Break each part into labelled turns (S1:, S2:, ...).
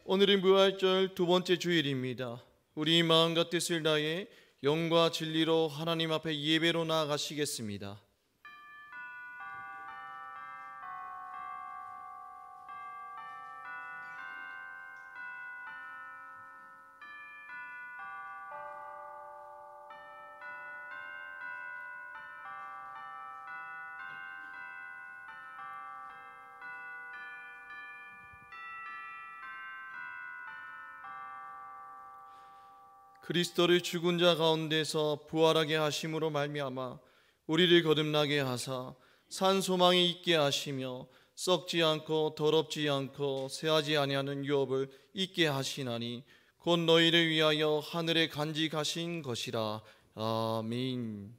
S1: 오늘은 부활절 두 번째 주일입니다. 우리 마음과 뜻을 다해 영과 진리로 하나님 앞에 예배로 나아가시겠습니다. 그리스도를 죽은 자 가운데서 부활하게 하심으로 말미암아 우리를 거듭나게 하사 산 소망에 있게 하시며 썩지 않고 더럽지 않고 새하지 아니하는 유업을 있게 하시나니 곧 너희를 위하여 하늘에 간직하신 것이라. 아멘.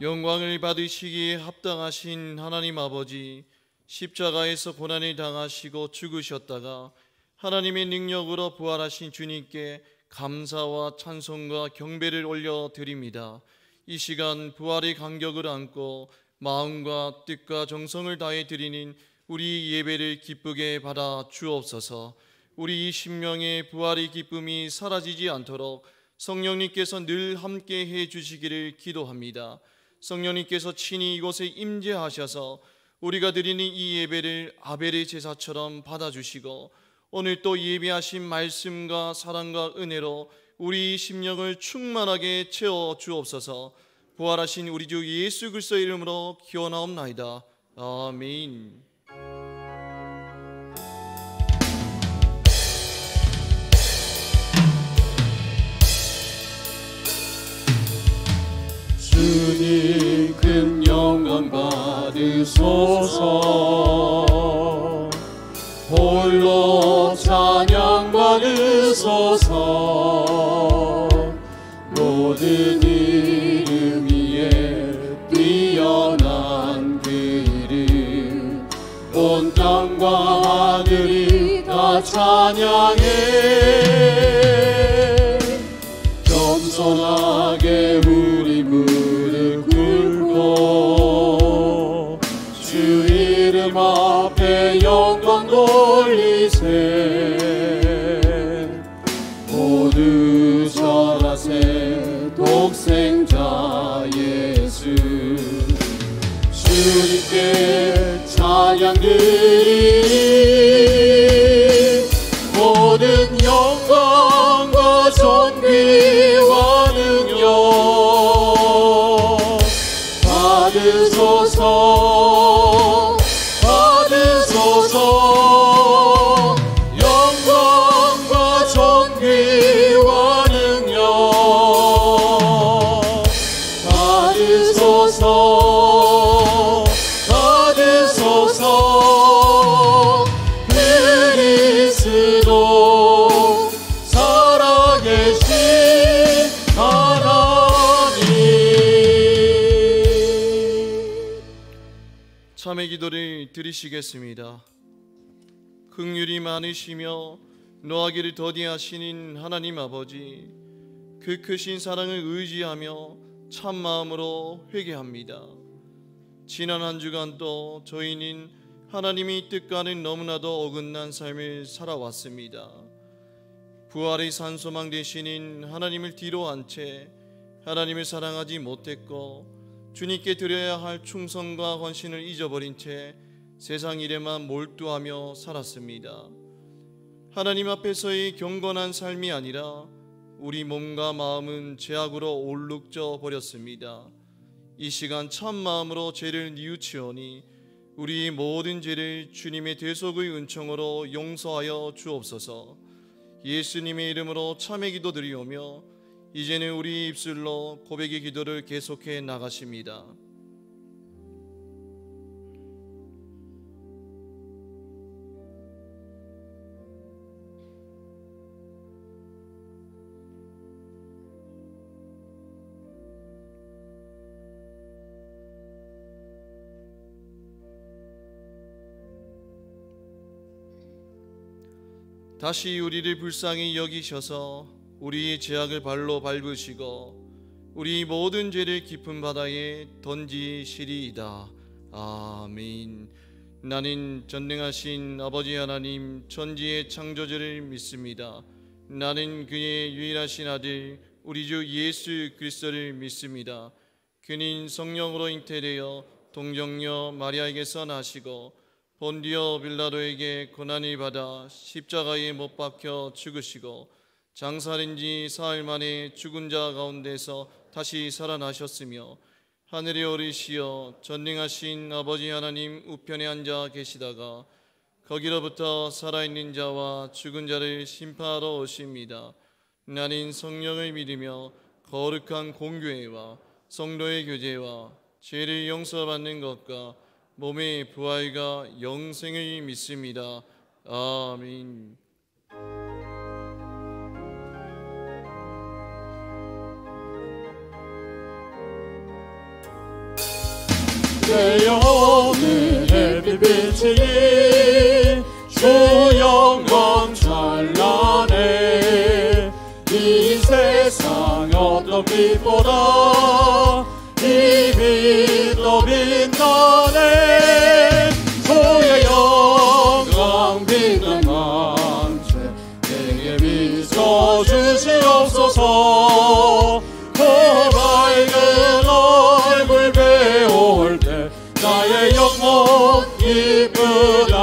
S1: 영광을 받으시기에 합당하신 하나님 아버지, 십자가에서 고난을 당하시고 죽으셨다가 하나님의 능력으로 부활하신 주님께 감사와 찬송과 경배를 올려드립니다. 이 시간 부활의 간격을 안고 마음과 뜻과 정성을 다해 드리는 우리 예배를 기쁘게 받아 주옵소서. 우리 심령의 부활의 기쁨이 사라지지 않도록 성령님께서 늘 함께 해 주시기를 기도합니다. 성령님께서 친히 이곳에 임재하셔서 우리가 드리는 이 예배를 아벨의 제사처럼 받아주시고 오늘 또 예배하신 말씀과 사랑과 은혜로 우리 심령을 충만하게 채워 주옵소서. 부활하신 우리 주 예수 그리스도의 이름으로 기원하옵나이다. 아멘.
S2: 주님 큰 영광 받으소서. 홀로 찬양 받으소서. 모든 이름 위에 뛰어난 그 이름 온 땅과 하늘이 다 찬양해. 겸손하게 우리 무릎 꿇고 주 이름 앞에 영광 돌리세. 모두 절하세. 독생자 예수 주님께 찬양 드리니 모든 영광과 존귀와 능력 받으소서. 받으소서. 영광과 존귀와 능력 받으소서. 받으소서. 그리스도 살아계신 하나님.
S1: 참회 기도를 드리시겠습니다. 긍휼이 많으시며 노하기를 더디하시는 하나님 아버지, 그 크신 사랑을 의지하며 참 마음으로 회개합니다. 지난 한 주간 또 저희는 하나님의 뜻과는 너무나도 어긋난 삶을 살아왔습니다. 부활의 산소망 되시는 하나님을 뒤로 한 채 하나님을 사랑하지 못했고 주님께 드려야 할 충성과 헌신을 잊어버린 채 세상 일에만 몰두하며 살았습니다. 하나님 앞에서의 경건한 삶이 아니라 우리 몸과 마음은 죄악으로 얼룩져 버렸습니다. 이 시간 참 마음으로 죄를 뉘우치오니 우리 모든 죄를 주님의 대속의 은총으로 용서하여 주옵소서. 예수님의 이름으로 참회 기도 드리오며 이제는 우리 입술로 고백의 기도를 계속해 나가십니다. 다시 우리를 불쌍히 여기셔서 우리의 죄악을 발로 밟으시고 우리 모든 죄를 깊은 바다에 던지시리이다. 아멘. 나는 전능하신 아버지 하나님 천지의 창조주를 믿습니다. 나는 그의 유일하신 아들 우리 주 예수 그리스도를 믿습니다. 그는 성령으로 잉태되어 동정녀 마리아에게서 나시고 본디오 빌라도에게 고난을 받아 십자가에 못 박혀 죽으시고 장사된 지 사흘 만에 죽은 자 가운데서 다시 살아나셨으며 하늘에 오르시어 전능하신 아버지 하나님 우편에 앉아 계시다가 거기로부터 살아있는 자와 죽은 자를 심판하러 오십니다. 나는 성령을 믿으며 거룩한 공교회와 성도의 교제와 죄를 용서받는 것과 몸의 부활과 영생을 믿습니다. 아멘.
S2: 내 영혼의 햇빛이 주 영광 찬란해. 이 세상 어떤 빛보다 이 빛 더 빛나네. 주의 영광 빛난 광채 내게 비춰 주시옵소서. 그 밝은 얼굴 배울 때 나의 영혼 기쁘다.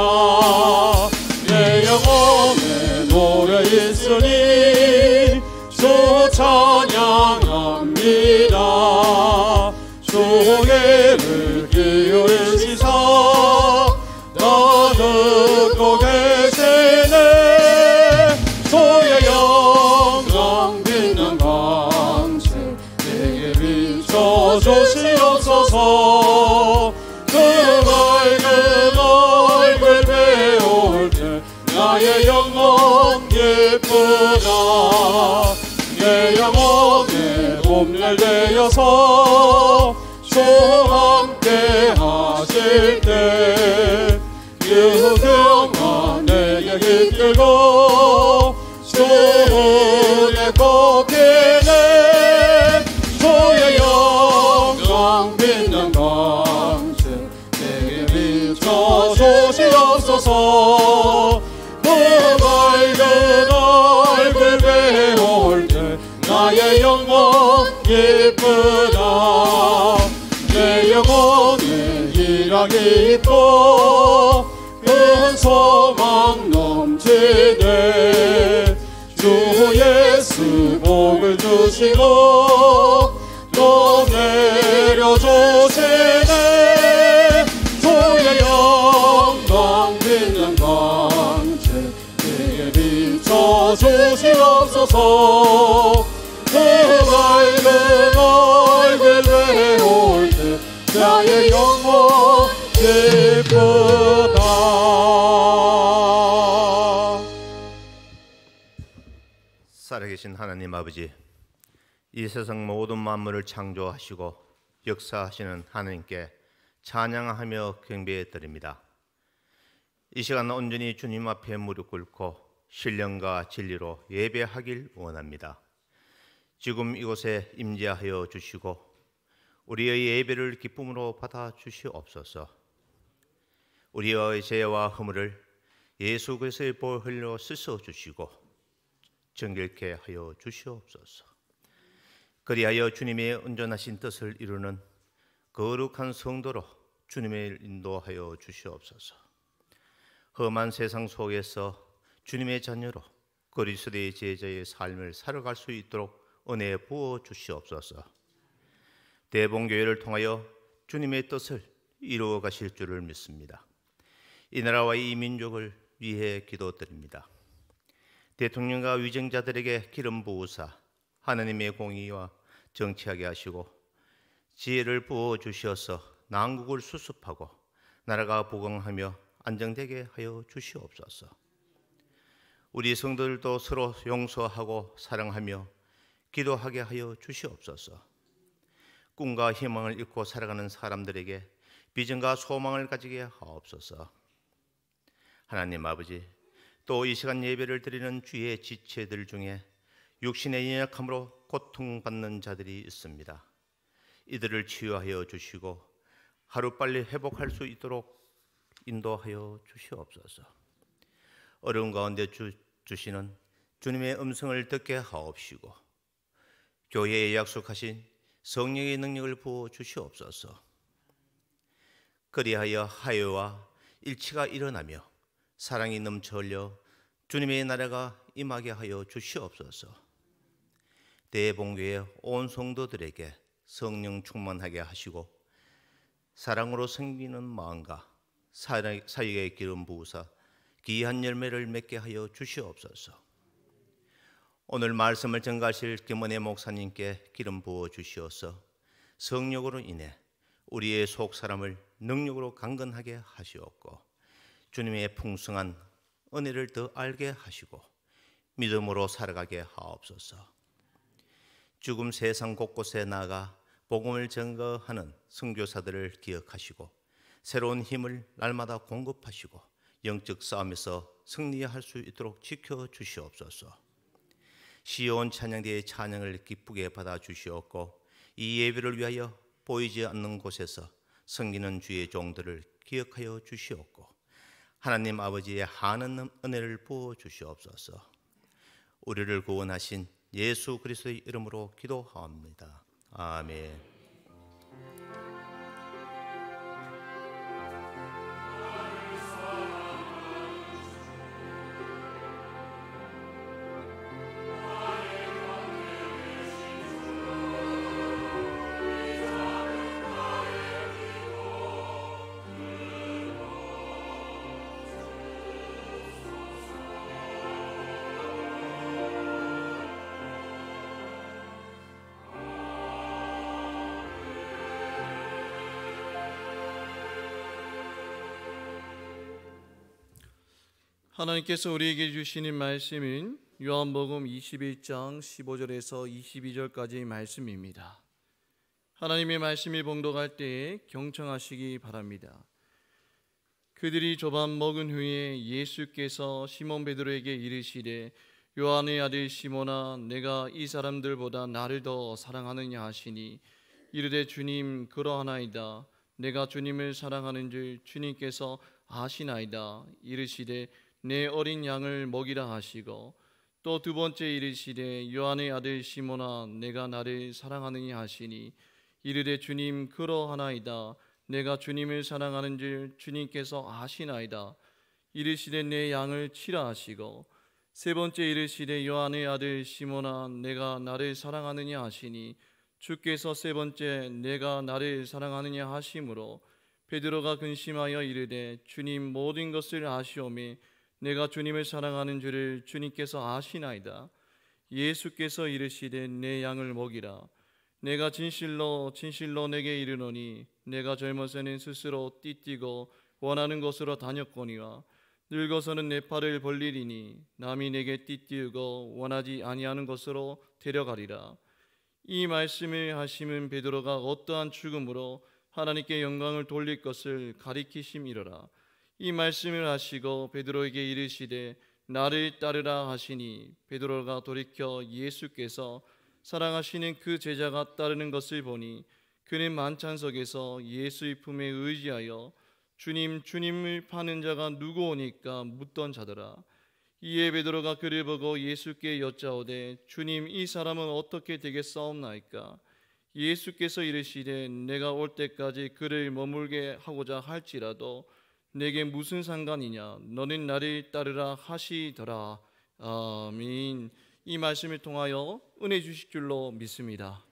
S2: 내 영혼에 노래 있으니 주 찬양합니다. 주의를 기울이시사 나 듣고 계시네. 주의 영광 빛난 광채 내게 비춰 주시옵소서. 그 밝은 얼굴 배울 때 나의 영혼 기쁘다. 내 영혼에 봄날되어서 주 함께 하실 때 유경아 내게 깃들고 주 은혜 꼽히네. 주의 영광 빛난 광채 내게 비춰 주시옵소서. 그 밝은 얼굴 배울 때 나의 영혼 기쁘다. 내 영혼에 희락이 있고 큰 소망 넘치네. 주 예수 복을 주시고 또 내려주시네. 주의 영광 빛난 광채 내게 비춰 주시옵소서. 그 밝은 얼굴 배울 때 나의 영혼 기쁘다.
S3: 살아계신 하나님 아버지, 이 세상 모든 만물을 창조하시고 역사하시는 하나님께 찬양하며 경배해 드립니다. 이 시간 온전히 주님 앞에 무릎 꿇고 신령과 진리로 예배하길 원합니다. 지금 이곳에 임재하여 주시고 우리의 예배를 기쁨으로 받아 주시옵소서. 우리의 죄와 허물을 예수 그리스도의 보혈 흘려 씻어 주시고 정결케 하여 주시옵소서. 그리하여 주님의 온전하신 뜻을 이루는 거룩한 성도로 주님을 인도하여 주시옵소서. 험한 세상 속에서 주님의 자녀로 그리스도의 제자의 삶을 살아갈 수 있도록 은혜 부어 주시옵소서. 대봉교회를 통하여 주님의 뜻을 이루어 가실 줄을 믿습니다. 이 나라와 이 민족을 위해 기도드립니다. 대통령과 위정자들에게 기름 부으사 하나님의 공의와 정치하게 하시고 지혜를 부어 주시어서 난국을 수습하고 나라가 부강하며 안정되게 하여 주시옵소서. 우리 성도들도 서로 용서하고 사랑하며 기도하게 하여 주시옵소서. 꿈과 희망을 잃고 살아가는 사람들에게 비전과 소망을 가지게 하옵소서. 하나님 아버지, 또 이 시간 예배를 드리는 주의 지체들 중에 육신의 연약함으로 고통받는 자들이 있습니다. 이들을 치유하여 주시고 하루빨리 회복할 수 있도록 인도하여 주시옵소서. 어려운 가운데 주시는 주님의 음성을 듣게 하옵시고 교회에 약속하신 성령의 능력을 부어 주시옵소서. 그리하여 화해와 일치가 일어나며 사랑이 넘쳐 흘려 주님의 나라가 임하게 하여 주시옵소서. 대봉교의 온 성도들에게 성령 충만하게 하시고 사랑으로 섬기는 마음과 사역의 기름 부으사 귀한 열매를 맺게 하여 주시옵소서. 오늘 말씀을 전가하실 김은혜 목사님께 기름 부어 주시어서 성령으로 인해 우리의 속사람을 능력으로 강건하게 하시옵고 주님의 풍성한 은혜를 더 알게 하시고 믿음으로 살아가게 하옵소서. 죽음 세상 곳곳에 나가 복음을 증거하는 선교사들을 기억하시고 새로운 힘을 날마다 공급하시고 영적 싸움에서 승리할 수 있도록 지켜주시옵소서. 시온 찬양대의 찬양을 기쁘게 받아주시옵고 이 예배를 위하여 보이지 않는 곳에서 섬기는 주의 종들을 기억하여 주시옵고 하나님 아버지의 한은 은혜를 부어 주시옵소서. 우리를 구원하신 예수 그리스도의 이름으로 기도합니다. 아멘.
S1: 하나님께서 우리에게 주시는 말씀은 요한복음 21장 15절에서 22절까지의 말씀입니다. 하나님의 말씀을 봉독할 때에 경청하시기 바랍니다. 그들이 조반 먹은 후에 예수께서 시몬 베드로에게 이르시되 요한의 아들 시몬아 내가 이 사람들보다 나를 더 사랑하느냐 하시니 이르되 주님 그러하나이다. 내가 주님을 사랑하는 줄 주님께서 아시나이다. 이르시되 내 어린 양을 먹이라 하시고 또 두 번째 이르시되 요한의 아들 시몬아 내가 나를 사랑하느냐 하시니 이르되 주님 그러하나이다. 내가 주님을 사랑하는 줄 주님께서 아시나이다. 이르시되 내 양을 치라 하시고 세 번째 이르시되 요한의 아들 시몬아 내가 나를 사랑하느냐 하시니 주께서 세 번째 내가 나를 사랑하느냐 하심으로 베드로가 근심하여 이르되 주님 모든 것을 아시오매 내가 주님을 사랑하는 줄을 주님께서 아시나이다. 예수께서 이르시되 내 양을 먹이라. 내가 진실로 진실로 내게 이르노니 내가 젊어서는 스스로 띠뛰고 원하는 곳으로 다녔거니와 늙어서는 내 팔을 벌리리니 남이 내게 띠띠우고 원하지 아니하는 곳으로 데려가리라. 이 말씀을 하심은 베드로가 어떠한 죽음으로 하나님께 영광을 돌릴 것을 가리키심이로라. 이 말씀을 하시고 베드로에게 이르시되 나를 따르라 하시니 베드로가 돌이켜 예수께서 사랑하시는 그 제자가 따르는 것을 보니 그는 만찬석에서 예수의 품에 의지하여 주님 주님을 파는 자가 누구오니까 묻던 자더라. 이에 베드로가 그를 보고 예수께 여짜오되 주님 이 사람은 어떻게 되겠사옵나이까? 예수께서 이르시되 내가 올 때까지 그를 머물게 하고자 할지라도 내게 무슨 상관이냐? 너는 나를 따르라 하시더라. 아멘. 이 말씀을 통하여 은혜 주실 줄로 믿습니다.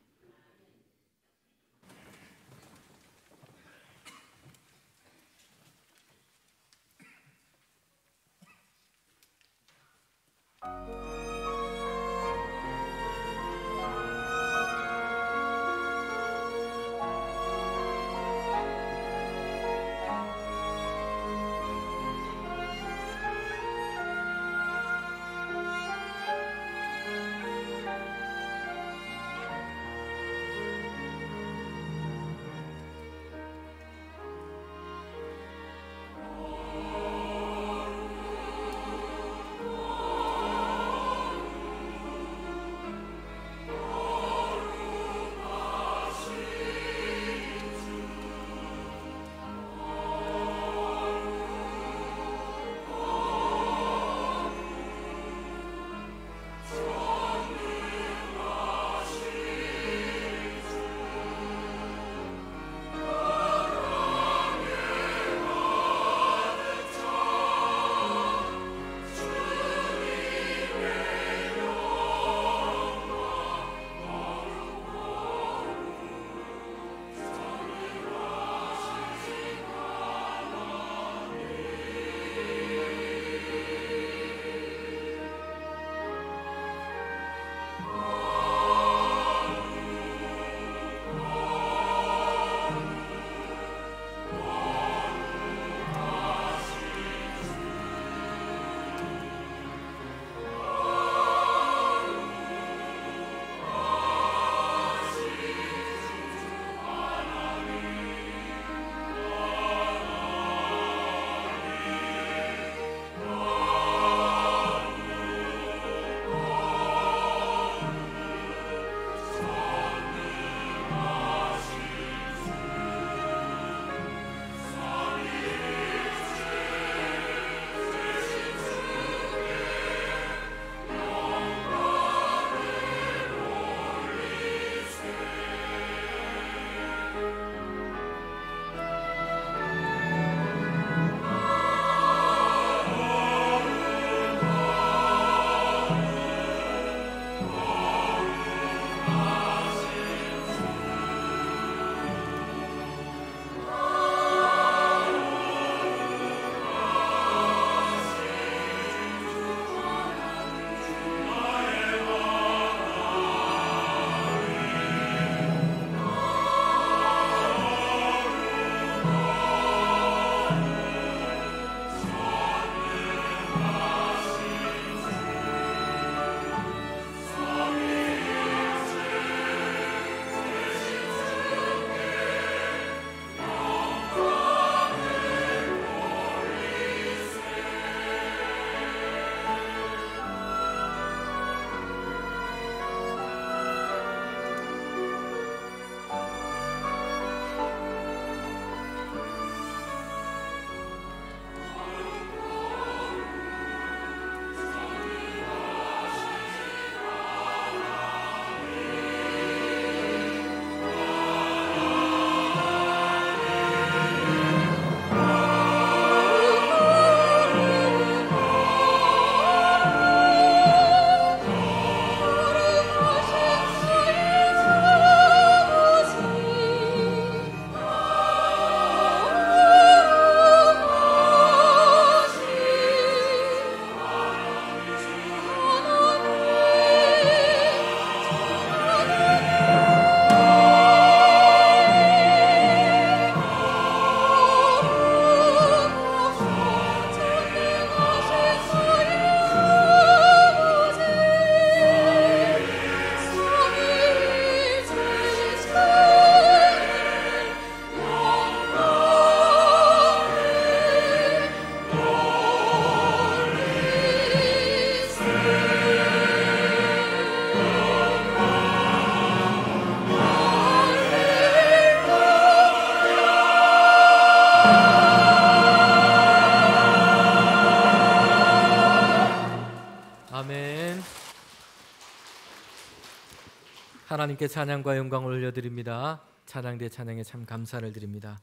S4: 하나님께 찬양과 영광을 올려드립니다. 찬양 대 찬양에 참 감사를 드립니다.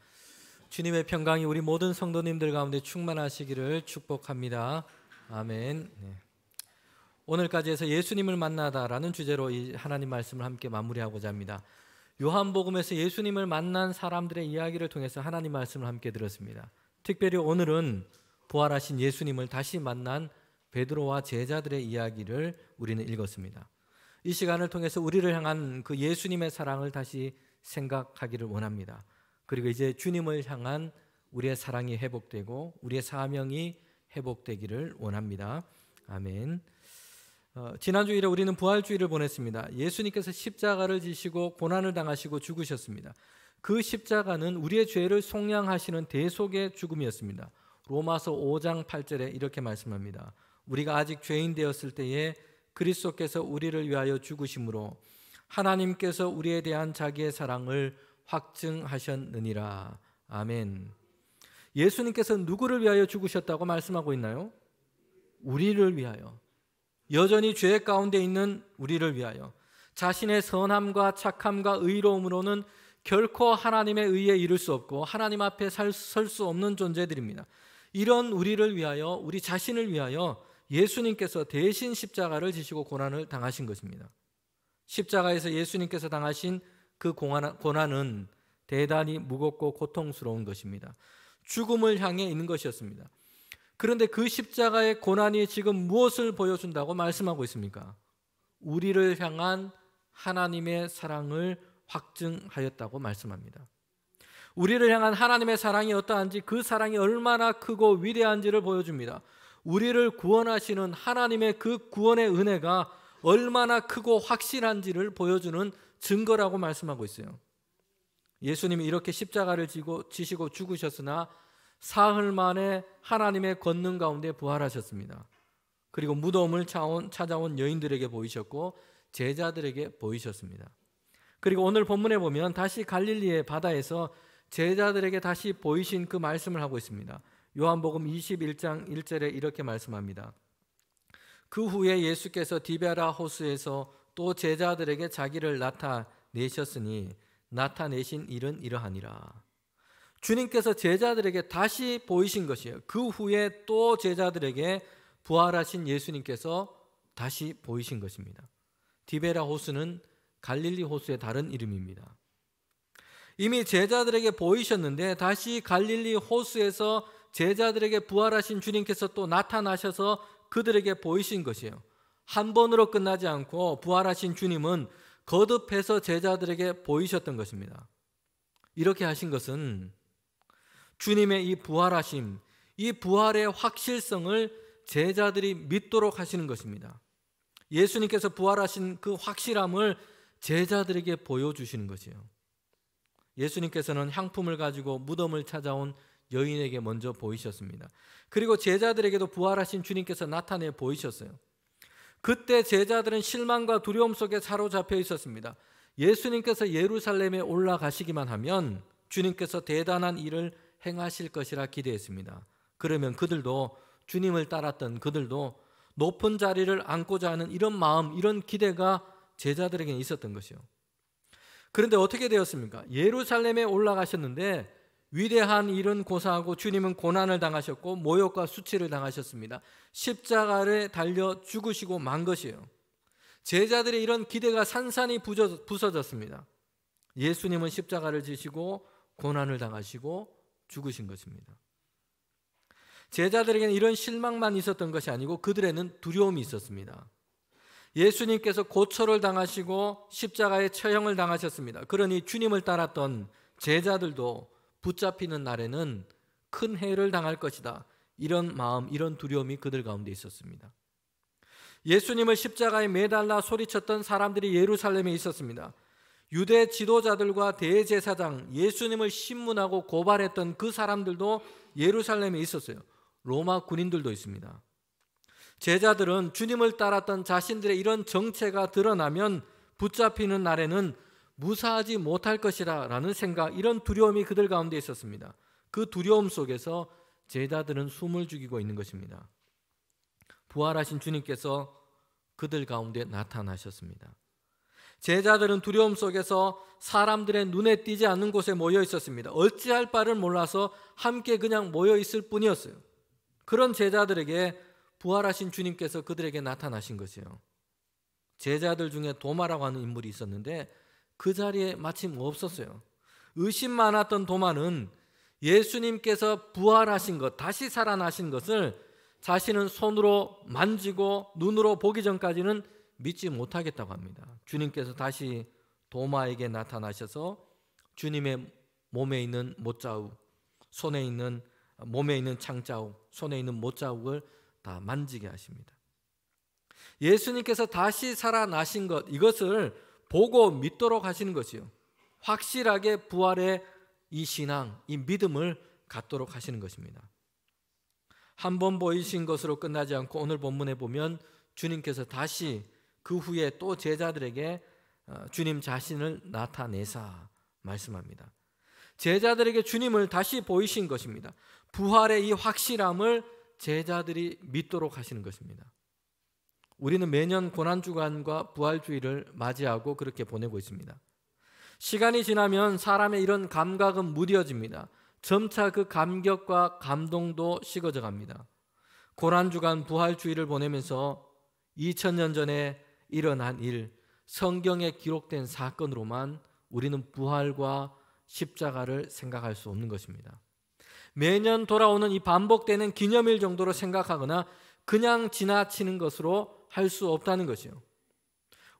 S4: 주님의 평강이 우리 모든 성도님들 가운데 충만하시기를 축복합니다. 아멘. 네. 오늘까지 해서 예수님을 만나다라는 주제로 이 하나님 말씀을 함께 마무리하고자 합니다. 요한복음에서 예수님을 만난 사람들의 이야기를 통해서 하나님 말씀을 함께 들었습니다. 특별히 오늘은 부활하신 예수님을 다시 만난 베드로와 제자들의 이야기를 우리는 읽었습니다. 이 시간을 통해서 우리를 향한 그 예수님의 사랑을 다시 생각하기를 원합니다. 그리고 이제 주님을 향한 우리의 사랑이 회복되고 우리의 사명이 회복되기를 원합니다. 아멘. 지난 주일에 우리는 부활주일을 보냈습니다. 예수님께서 십자가를 지시고 고난을 당하시고 죽으셨습니다. 그 십자가는 우리의 죄를 속량하시는 대속의 죽음이었습니다. 로마서 5장 8절에 이렇게 말씀합니다. 우리가 아직 죄인 되었을 때에 그리스도께서 우리를 위하여 죽으심으로 하나님께서 우리에 대한 자기의 사랑을 확증하셨느니라. 아멘. 예수님께서 누구를 위하여 죽으셨다고 말씀하고 있나요? 우리를 위하여. 여전히 죄 가운데 있는 우리를 위하여. 자신의 선함과 착함과 의로움으로는 결코 하나님의 의에 이를 수 없고 하나님 앞에 설 수 없는 존재들입니다. 이런 우리를 위하여, 우리 자신을 위하여 예수님께서 대신 십자가를 지시고 고난을 당하신 것입니다. 십자가에서 예수님께서 당하신 그 고난은 대단히 무겁고 고통스러운 것입니다. 죽음을 향해 있는 것이었습니다. 그런데 그 십자가의 고난이 지금 무엇을 보여준다고 말씀하고 있습니까? 우리를 향한 하나님의 사랑을 확증하였다고 말씀합니다. 우리를 향한 하나님의 사랑이 어떠한지, 그 사랑이 얼마나 크고 위대한지를 보여줍니다. 우리를 구원하시는 하나님의 그 구원의 은혜가 얼마나 크고 확실한지를 보여주는 증거라고 말씀하고 있어요. 예수님이 이렇게 십자가를 지시고 죽으셨으나 사흘 만에 하나님의 권능 가운데 부활하셨습니다. 그리고 무덤을 찾아온 여인들에게 보이셨고 제자들에게 보이셨습니다. 그리고 오늘 본문에 보면 다시 갈릴리의 바다에서 제자들에게 다시 보이신 그 말씀을 하고 있습니다. 요한복음 21장 1절에 이렇게 말씀합니다. 그 후에 예수께서 디베라 호수에서 또 제자들에게 자기를 나타내셨으니 나타내신 일은 이러하니라. 주님께서 제자들에게 다시 보이신 것이에요. 그 후에 또 제자들에게 부활하신 예수님께서 다시 보이신 것입니다. 디베라 호수는 갈릴리 호수의 다른 이름입니다. 이미 제자들에게 보이셨는데 다시 갈릴리 호수에서 제자들에게 부활하신 주님께서 또 나타나셔서 그들에게 보이신 것이에요. 한 번으로 끝나지 않고 부활하신 주님은 거듭해서 제자들에게 보이셨던 것입니다. 이렇게 하신 것은 주님의 이 부활하심, 이 부활의 확실성을 제자들이 믿도록 하시는 것입니다. 예수님께서 부활하신 그 확실함을 제자들에게 보여주시는 것이에요. 예수님께서는 향품을 가지고 무덤을 찾아온 여인에게 먼저 보이셨습니다. 그리고 제자들에게도 부활하신 주님께서 나타내 보이셨어요. 그때 제자들은 실망과 두려움 속에 사로잡혀 있었습니다. 예수님께서 예루살렘에 올라가시기만 하면 주님께서 대단한 일을 행하실 것이라 기대했습니다. 그러면 그들도, 주님을 따랐던 그들도 높은 자리를 앉고자 하는 이런 마음, 이런 기대가 제자들에게 있었던 것이요. 그런데 어떻게 되었습니까? 예루살렘에 올라가셨는데 위대한 일은 고사하고 주님은 고난을 당하셨고 모욕과 수치를 당하셨습니다. 십자가에 달려 죽으시고 만 것이에요. 제자들의 이런 기대가 산산이 부서졌습니다. 예수님은 십자가를 지시고 고난을 당하시고 죽으신 것입니다. 제자들에게는 이런 실망만 있었던 것이 아니고 그들에는 두려움이 있었습니다. 예수님께서 고초를 당하시고 십자가의 처형을 당하셨습니다. 그러니 주님을 따랐던 제자들도 붙잡히는 날에는 큰 해를 당할 것이다. 이런 마음, 이런 두려움이 그들 가운데 있었습니다. 예수님을 십자가에 매달라 소리쳤던 사람들이 예루살렘에 있었습니다. 유대 지도자들과 대제사장, 예수님을 신문하고 고발했던 그 사람들도 예루살렘에 있었어요. 로마 군인들도 있습니다. 제자들은 주님을 따랐던 자신들의 이런 정체가 드러나면 붙잡히는 날에는 무사하지 못할 것이라 라는 생각, 이런 두려움이 그들 가운데 있었습니다. 그 두려움 속에서 제자들은 숨을 죽이고 있는 것입니다. 부활하신 주님께서 그들 가운데 나타나셨습니다. 제자들은 두려움 속에서 사람들의 눈에 띄지 않는 곳에 모여 있었습니다. 어찌할 바를 몰라서 함께 그냥 모여 있을 뿐이었어요. 그런 제자들에게 부활하신 주님께서 그들에게 나타나신 것이에요. 제자들 중에 도마라고 하는 인물이 있었는데 그 자리에 마침 없었어요. 의심 많았던 도마는 예수님께서 부활하신 것, 다시 살아나신 것을 자신은 손으로 만지고 눈으로 보기 전까지는 믿지 못하겠다고 합니다. 주님께서 다시 도마에게 나타나셔서 주님의 몸에 있는 못자국, 손에 있는 몸에 있는 창자국, 손에 있는 못자국을 다 만지게 하십니다. 예수님께서 다시 살아나신 것, 이것을 보고 믿도록 하시는 것이요. 확실하게 부활의 이 신앙, 이 믿음을 갖도록 하시는 것입니다. 한 번 보이신 것으로 끝나지 않고 오늘 본문에 보면 주님께서 다시 그 후에 또 제자들에게 주님 자신을 나타내사 말씀합니다. 제자들에게 주님을 다시 보이신 것입니다. 부활의 이 확실함을 제자들이 믿도록 하시는 것입니다. 우리는 매년 고난주간과 부활주의를 맞이하고 그렇게 보내고 있습니다. 시간이 지나면 사람의 이런 감각은 무뎌집니다. 점차 그 감격과 감동도 식어져 갑니다. 고난주간 부활주의를 보내면서 2000년 전에 일어난 일, 성경에 기록된 사건으로만 우리는 부활과 십자가를 생각할 수 없는 것입니다. 매년 돌아오는 이 반복되는 기념일 정도로 생각하거나 그냥 지나치는 것으로 할 수 없다는 것이요.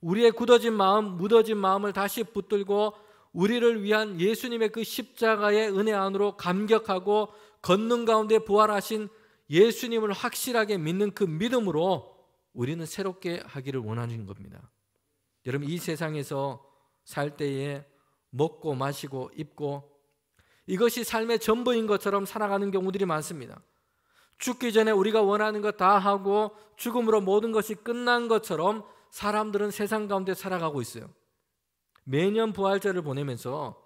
S4: 우리의 굳어진 마음, 묻어진 마음을 다시 붙들고 우리를 위한 예수님의 그 십자가의 은혜 안으로 감격하고 걷는 가운데 부활하신 예수님을 확실하게 믿는 그 믿음으로 우리는 새롭게 하기를 원하는 겁니다. 여러분, 이 세상에서 살 때에 먹고 마시고 입고 이것이 삶의 전부인 것처럼 살아가는 경우들이 많습니다. 죽기 전에 우리가 원하는 것 다 하고 죽음으로 모든 것이 끝난 것처럼 사람들은 세상 가운데 살아가고 있어요. 매년 부활절을 보내면서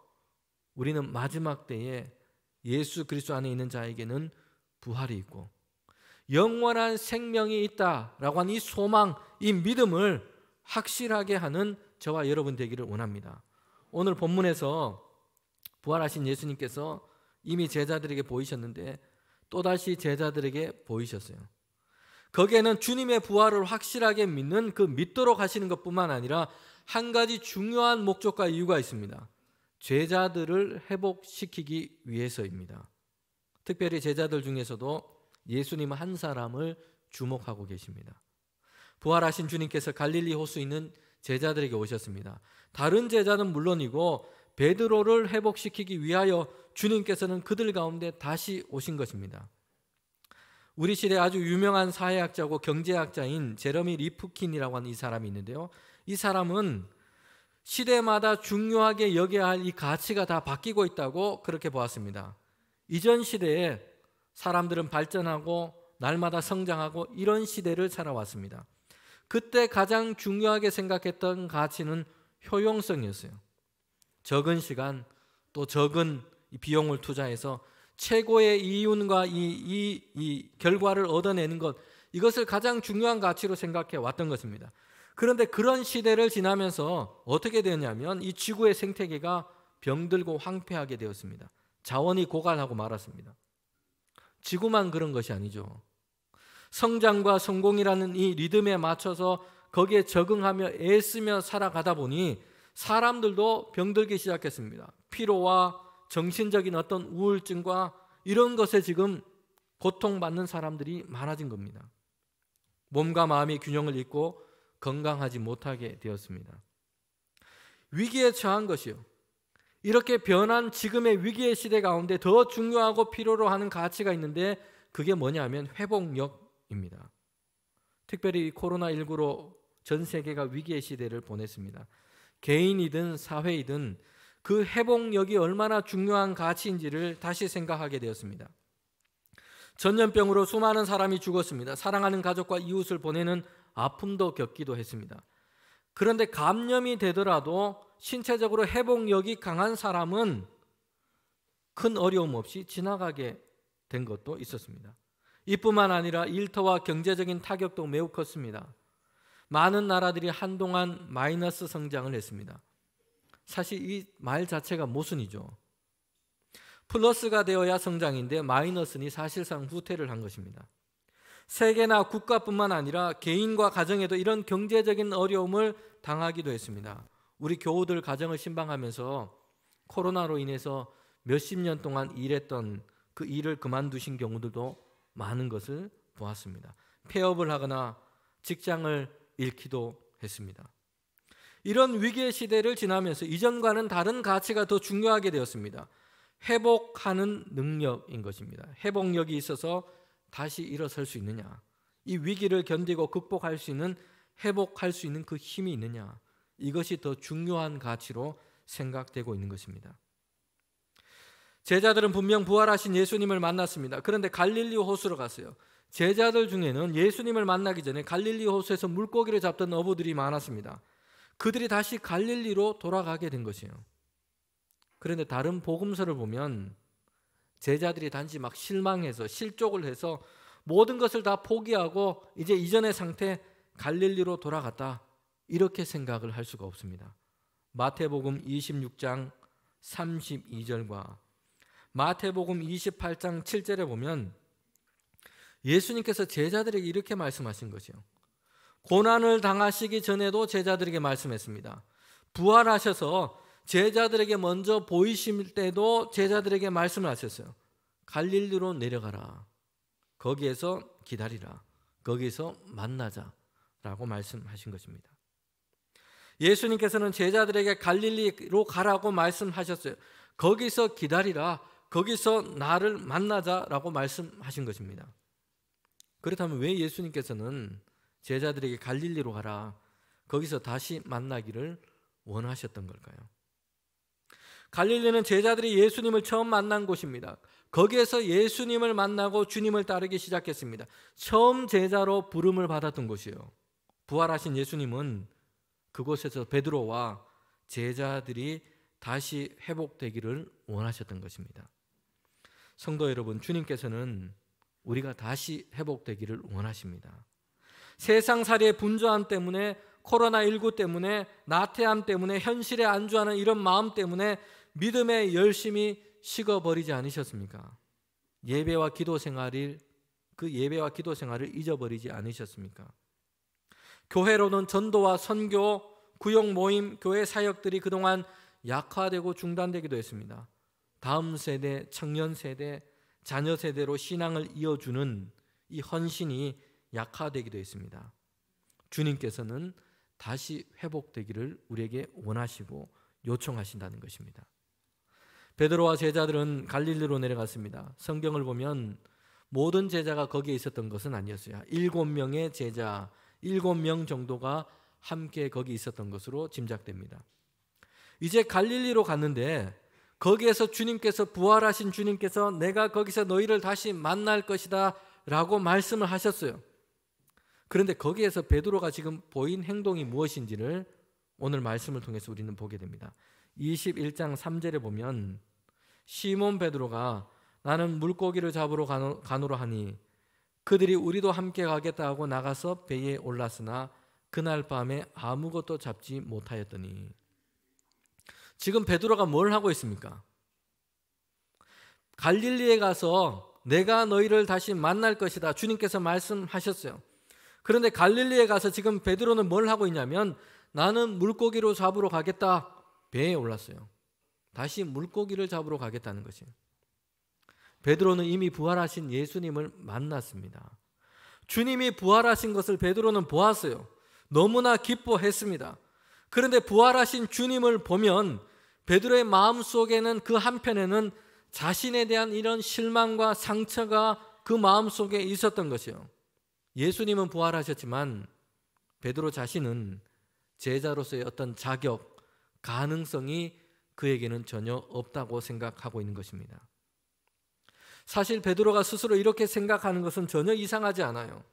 S4: 우리는 마지막 때에 예수 그리스도 안에 있는 자에게는 부활이 있고 영원한 생명이 있다라고 하는 이 소망, 이 믿음을 확실하게 하는 저와 여러분 되기를 원합니다. 오늘 본문에서 부활하신 예수님께서 이미 제자들에게 보이셨는데 또다시 제자들에게 보이셨어요. 거기에는 주님의 부활을 확실하게 믿는 그 믿도록 하시는 것뿐만 아니라 한 가지 중요한 목적과 이유가 있습니다. 제자들을 회복시키기 위해서입니다. 특별히 제자들 중에서도 예수님 한 사람을 주목하고 계십니다. 부활하신 주님께서 갈릴리 호수에 있는 제자들에게 오셨습니다. 다른 제자는 물론이고 베드로를 회복시키기 위하여 주님께서는 그들 가운데 다시 오신 것입니다. 우리 시대 아주 유명한 사회학자고 경제학자인 제러미 리프킨이라고 하는 이 사람이 있는데요. 이 사람은 시대마다 중요하게 여겨야 할 이 가치가 다 바뀌고 있다고 그렇게 보았습니다. 이전 시대에 사람들은 발전하고 날마다 성장하고 이런 시대를 살아왔습니다. 그때 가장 중요하게 생각했던 가치는 효용성이었어요. 적은 시간 또 적은 비용을 투자해서 최고의 이윤과 이 결과를 얻어내는 것, 이것을 가장 중요한 가치로 생각해 왔던 것입니다. 그런데 그런 시대를 지나면서 어떻게 되었냐면 이 지구의 생태계가 병들고 황폐하게 되었습니다. 자원이 고갈하고 말았습니다. 지구만 그런 것이 아니죠. 성장과 성공이라는 이 리듬에 맞춰서 거기에 적응하며 애쓰며 살아가다 보니 사람들도 병들기 시작했습니다. 피로와 정신적인 어떤 우울증과 이런 것에 지금 고통받는 사람들이 많아진 겁니다. 몸과 마음이 균형을 잃고 건강하지 못하게 되었습니다. 위기에 처한 것이요. 이렇게 변한 지금의 위기의 시대 가운데 더 중요하고 필요로 하는 가치가 있는데 그게 뭐냐면 회복력입니다. 특별히 코로나19로 전 세계가 위기의 시대를 보냈습니다. 개인이든 사회이든 그 회복력이 얼마나 중요한 가치인지를 다시 생각하게 되었습니다. 전염병으로 수많은 사람이 죽었습니다. 사랑하는 가족과 이웃을 보내는 아픔도 겪기도 했습니다. 그런데 감염이 되더라도 신체적으로 회복력이 강한 사람은 큰 어려움 없이 지나가게 된 것도 있었습니다. 이뿐만 아니라 일터와 경제적인 타격도 매우 컸습니다. 많은 나라들이 한동안 마이너스 성장을 했습니다. 사실 이 말 자체가 모순이죠. 플러스가 되어야 성장인데 마이너스니 사실상 후퇴를 한 것입니다. 세계나 국가뿐만 아니라 개인과 가정에도 이런 경제적인 어려움을 당하기도 했습니다. 우리 교우들 가정을 신방하면서 코로나로 인해서 몇십 년 동안 일했던 그 일을 그만두신 경우들도 많은 것을 보았습니다. 폐업을 하거나 직장을 잃기도 했습니다. 이런 위기의 시대를 지나면서 이전과는 다른 가치가 더 중요하게 되었습니다. 회복하는 능력인 것입니다. 회복력이 있어서 다시 일어설 수 있느냐, 이 위기를 견디고 극복할 수 있는, 회복할 수 있는 그 힘이 있느냐, 이것이 더 중요한 가치로 생각되고 있는 것입니다. 제자들은 분명 부활하신 예수님을 만났습니다. 그런데 갈릴리 호수로 갔어요. 제자들 중에는 예수님을 만나기 전에 갈릴리 호수에서 물고기를 잡던 어부들이 많았습니다. 그들이 다시 갈릴리로 돌아가게 된 것이에요. 그런데 다른 복음서를 보면 제자들이 단지 막 실망해서 실족을 해서 모든 것을 다 포기하고 이제 이전의 상태 갈릴리로 돌아갔다, 이렇게 생각을 할 수가 없습니다. 마태복음 26장 32절과 마태복음 28장 7절에 보면 예수님께서 제자들에게 이렇게 말씀하신 것이요. 고난을 당하시기 전에도 제자들에게 말씀했습니다. 부활하셔서 제자들에게 먼저 보이실 때도 제자들에게 말씀을 하셨어요. 갈릴리로 내려가라. 거기에서 기다리라. 거기서 만나자라고 말씀하신 것입니다. 예수님께서는 제자들에게 갈릴리로 가라고 말씀하셨어요. 거기서 기다리라. 거기서 나를 만나자라고 말씀하신 것입니다. 그렇다면 왜 예수님께서는 제자들에게 갈릴리로 가라, 거기서 다시 만나기를 원하셨던 걸까요? 갈릴리는 제자들이 예수님을 처음 만난 곳입니다. 거기에서 예수님을 만나고 주님을 따르기 시작했습니다. 처음 제자로 부름을 받았던 곳이에요. 부활하신 예수님은 그곳에서 베드로와 제자들이 다시 회복되기를 원하셨던 것입니다. 성도 여러분, 주님께서는 우리가 다시 회복되기를 원하십니다. 세상살이의 분주함 때문에, 코로나19 때문에, 나태함 때문에, 현실에 안주하는 이런 마음 때문에 믿음의 열심이 식어버리지 않으셨습니까? 예배와 기도 생활을 잊어버리지 않으셨습니까? 교회로는 전도와 선교, 구역 모임, 교회 사역들이 그동안 약화되고 중단되기도 했습니다. 다음 세대, 청년 세대, 자녀 세대로 신앙을 이어주는 이 헌신이 약화되기도 했습니다. 주님께서는 다시 회복되기를 우리에게 원하시고 요청하신다는 것입니다. 베드로와 제자들은 갈릴리로 내려갔습니다. 성경을 보면 모든 제자가 거기에 있었던 것은 아니었어요. 7명의 제자, 7명 정도가 함께 거기 있었던 것으로 짐작됩니다. 이제 갈릴리로 갔는데 거기에서 주님께서, 부활하신 주님께서 내가 거기서 너희를 다시 만날 것이다 라고 말씀을 하셨어요. 그런데 거기에서 베드로가 지금 보인 행동이 무엇인지를 오늘 말씀을 통해서 우리는 보게 됩니다. 21장 3절에 보면 시몬 베드로가 나는 물고기를 잡으러 가노라 하니 그들이 우리도 함께 가겠다 하고 나가서 배에 올랐으나 그날 밤에 아무것도 잡지 못하였더니. 지금 베드로가 뭘 하고 있습니까? 갈릴리에 가서 내가 너희를 다시 만날 것이다, 주님께서 말씀하셨어요. 그런데 갈릴리에 가서 지금 베드로는 뭘 하고 있냐면 나는 물고기로 잡으러 가겠다, 배에 올랐어요. 다시 물고기를 잡으러 가겠다는 것이에요. 베드로는 이미 부활하신 예수님을 만났습니다. 주님이 부활하신 것을 베드로는 보았어요. 너무나 기뻐했습니다. 그런데 부활하신 주님을 보면 베드로의 마음속에는, 그 한편에는 자신에 대한 이런 실망과 상처가 그 마음속에 있었던 것이에요. 예수님은 부활하셨지만 베드로 자신은 제자로서의 어떤 자격, 가능성이 그에게는 전혀 없다고 생각하고 있는 것입니다. 사실 베드로가 스스로 이렇게 생각하는 것은 전혀 이상하지 않아요.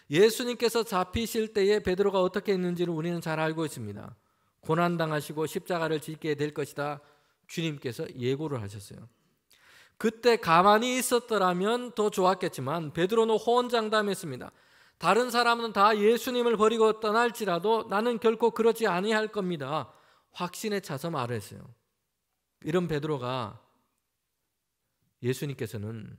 S4: 예수님께서 잡히실 때에 베드로가 어떻게 했는지를 우리는 잘 알고 있습니다. 고난당하시고 십자가를 지게 될 것이다, 주님께서 예고를 하셨어요. 그때 가만히 있었더라면 더 좋았겠지만 베드로는 호언장담했습니다. 다른 사람은 다 예수님을 버리고 떠날지라도 나는 결코 그러지 아니할 겁니다. 확신에 차서 말했어요. 이런 베드로가 예수님께서는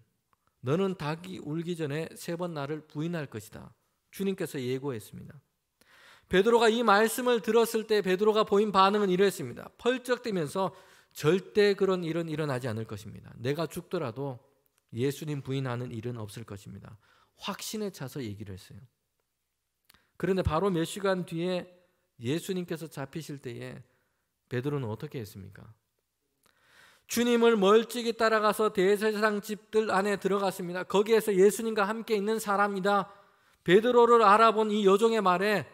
S4: 너는 닭이 울기 전에 3번 나를 부인할 것이다. 주님께서 예고했습니다. 베드로가 이 말씀을 들었을 때 베드로가 보인 반응은 이랬습니다. 펄쩍대면서 절대 그런 일은 일어나지 않을 것입니다. 내가 죽더라도 예수님 부인하는 일은 없을 것입니다. 확신에 차서 얘기를 했어요. 그런데 바로 몇 시간 뒤에 예수님께서 잡히실 때에 베드로는 어떻게 했습니까? 주님을 멀찍이 따라가서 대제사장 집들 안에 들어갔습니다. 거기에서 예수님과 함께 있는 사람이다. 베드로를 알아본 이 여종의 말에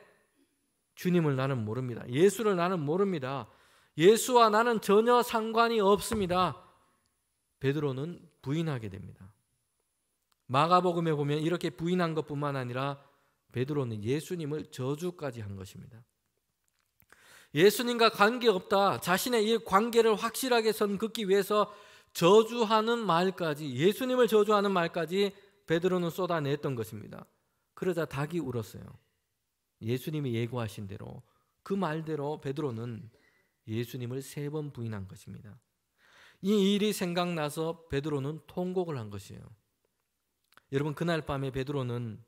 S4: 주님을 나는 모릅니다. 예수를 나는 모릅니다. 예수와 나는 전혀 상관이 없습니다. 베드로는 부인하게 됩니다. 마가복음에 보면 이렇게 부인한 것뿐만 아니라 베드로는 예수님을 저주까지 한 것입니다. 예수님과 관계없다. 자신의 이 관계를 확실하게 선긋기 위해서 저주하는 말까지, 예수님을 저주하는 말까지 베드로는 쏟아냈던 것입니다. 그러자 닭이 울었어요. 예수님이 예고하신 대로 그 말대로 베드로는 예수님을 3번 부인한 것입니다. 이 일이 생각나서 베드로는 통곡을 한 것이에요. 여러분, 그날 밤에 베드로는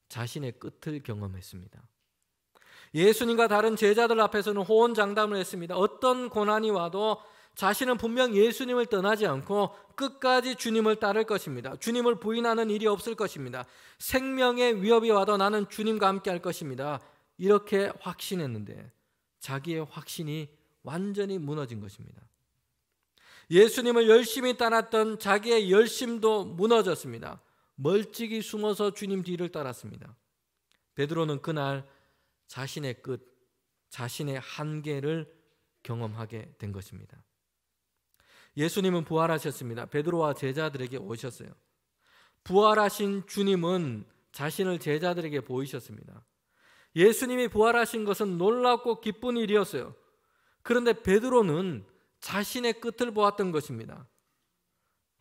S4: 자신의 끝을 경험했습니다. 예수님과 다른 제자들 앞에서는 호언장담을 했습니다. 어떤 고난이 와도 자신은 분명 예수님을 떠나지 않고 끝까지 주님을 따를 것입니다. 주님을 부인하는 일이 없을 것입니다. 생명의 위협이 와도 나는 주님과 함께 할 것입니다. 이렇게 확신했는데 자기의 확신이 완전히 무너진 것입니다. 예수님을 열심히 따랐던 자기의 열심도 무너졌습니다. 멀찍이 숨어서 주님 뒤를 따랐습니다. 베드로는 그날 자신의 끝, 자신의 한계를 경험하게 된 것입니다. 예수님은 부활하셨습니다. 베드로와 제자들에게 오셨어요. 부활하신 주님은 자신을 제자들에게 보이셨습니다. 예수님이 부활하신 것은 놀랍고 기쁜 일이었어요. 그런데 베드로는 자신의 끝을 보았던 것입니다.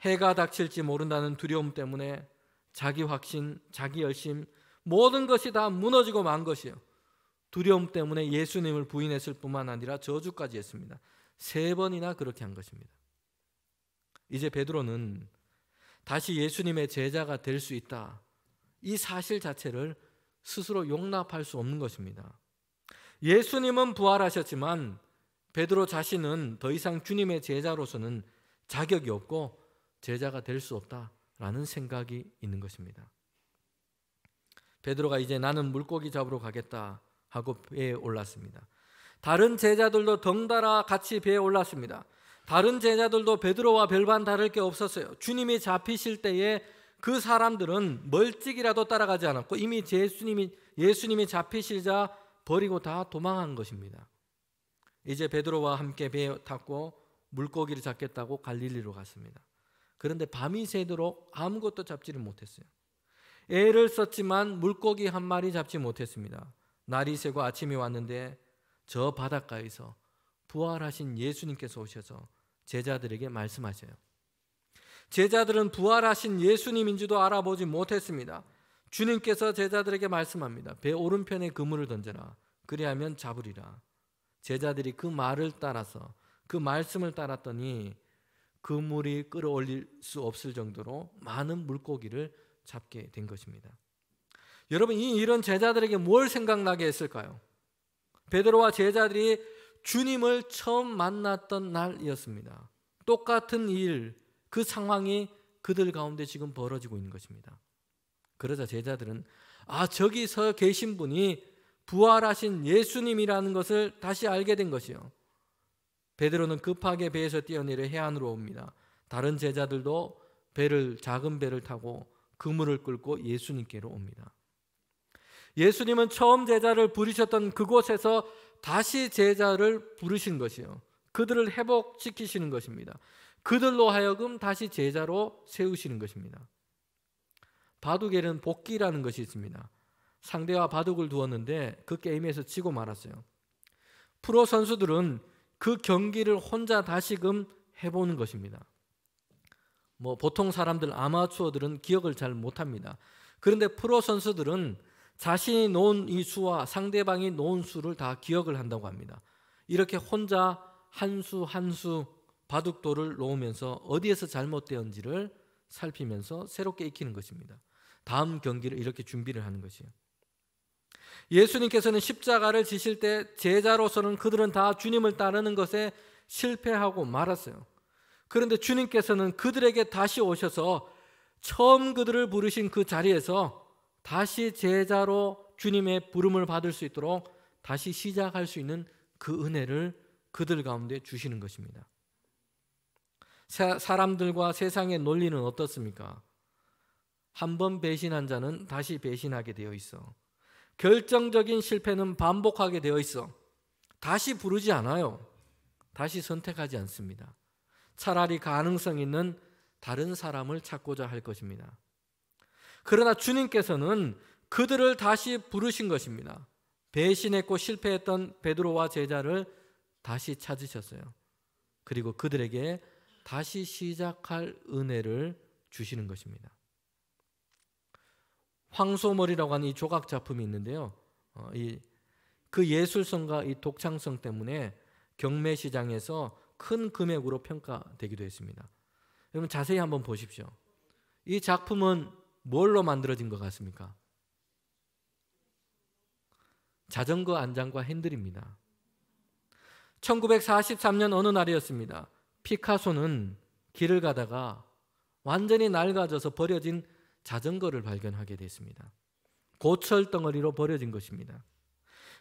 S4: 해가 닥칠지 모른다는 두려움 때문에 자기 확신, 자기 열심, 모든 것이 다 무너지고 만 것이에요. 두려움 때문에 예수님을 부인했을 뿐만 아니라 저주까지 했습니다. 3번이나 그렇게 한 것입니다. 이제 베드로는 다시 예수님의 제자가 될 수 있다. 이 사실 자체를 스스로 용납할 수 없는 것입니다. 예수님은 부활하셨지만 베드로 자신은 더 이상 주님의 제자로서는 자격이 없고 제자가 될 수 없다라는 생각이 있는 것입니다. 베드로가 이제 나는 물고기 잡으러 가겠다 하고 배에 올랐습니다. 다른 제자들도 덩달아 같이 배에 올랐습니다. 다른 제자들도 베드로와 별반 다를 게 없었어요. 주님이 잡히실 때에 그 사람들은 멀찍이라도 따라가지 않았고 이미 예수님이 잡히시자 버리고 다 도망한 것입니다. 이제 베드로와 함께 배에 탔고 물고기를 잡겠다고 갈릴리로 갔습니다. 그런데 밤이 새도록 아무것도 잡지를 못했어요. 애를 썼지만 물고기 한 마리 잡지 못했습니다. 날이 새고 아침이 왔는데 저 바닷가에서 부활하신 예수님께서 오셔서 제자들에게 말씀하셔요. 제자들은 부활하신 예수님인지도 알아보지 못했습니다. 주님께서 제자들에게 말씀합니다. 배 오른편에 그물을 던져라. 그리하면 잡으리라. 제자들이 그 말을 따라서 그 말씀을 따랐더니 그물이 끌어올릴 수 없을 정도로 많은 물고기를 잡게 된 것입니다. 여러분, 이 일은 제자들에게 뭘 생각나게 했을까요? 베드로와 제자들이 주님을 처음 만났던 날이었습니다. 똑같은 일, 그 상황이 그들 가운데 지금 벌어지고 있는 것입니다. 그러자 제자들은 저기서 계신 분이 부활하신 예수님이라는 것을 다시 알게 된 것이요. 베드로는 급하게 배에서 뛰어내려 해안으로 옵니다. 다른 제자들도 작은 배를 타고 그물을 끌고 예수님께로 옵니다. 예수님은 처음 제자를 부르셨던 그곳에서 다시 제자를 부르신 것이요. 그들을 회복시키시는 것입니다. 그들로 하여금 다시 제자로 세우시는 것입니다. 바둑에는 복기라는 것이 있습니다. 상대와 바둑을 두었는데 그 게임에서 지고 말았어요. 프로 선수들은 그 경기를 혼자 다시금 해보는 것입니다. 보통 사람들, 아마추어들은 기억을 잘 못합니다. 그런데 프로 선수들은 자신이 놓은 이 수와 상대방이 놓은 수를 다 기억을 한다고 합니다. 이렇게 혼자 한 수 한 수 바둑돌을 놓으면서 어디에서 잘못되었는지를 살피면서 새롭게 익히는 것입니다. 다음 경기를 이렇게 준비를 하는 것이에요. 예수님께서는 십자가를 지실 때 제자로서는 그들은 다 주님을 따르는 것에 실패하고 말았어요. 그런데 주님께서는 그들에게 다시 오셔서 처음 그들을 부르신 그 자리에서 다시 제자로 주님의 부름을 받을 수 있도록 다시 시작할 수 있는 그 은혜를 그들 가운데 주시는 것입니다. 사람들과 세상의 논리는 어떻습니까? 한 번 배신한 자는 다시 배신하게 되어 있어. 결정적인 실패는 반복하게 되어 있어. 다시 부르지 않아요. 다시 선택하지 않습니다. 차라리 가능성 있는 다른 사람을 찾고자 할 것입니다. 그러나 주님께서는 그들을 다시 부르신 것입니다. 배신했고 실패했던 베드로와 제자를 다시 찾으셨어요. 그리고 그들에게 다시 시작할 은혜를 주시는 것입니다. 황소머리라고 하는 이 조각 작품이 있는데요. 그 예술성과 이 독창성 때문에 경매 시장에서 큰 금액으로 평가되기도 했습니다. 여러분 자세히 한번 보십시오. 이 작품은 뭘로 만들어진 것 같습니까? 자전거 안장과 핸들입니다. 1943년 어느 날이었습니다. 피카소는 길을 가다가 완전히 낡아져서 버려진 자전거를 발견하게 됐습니다. 고철 덩어리로 버려진 것입니다.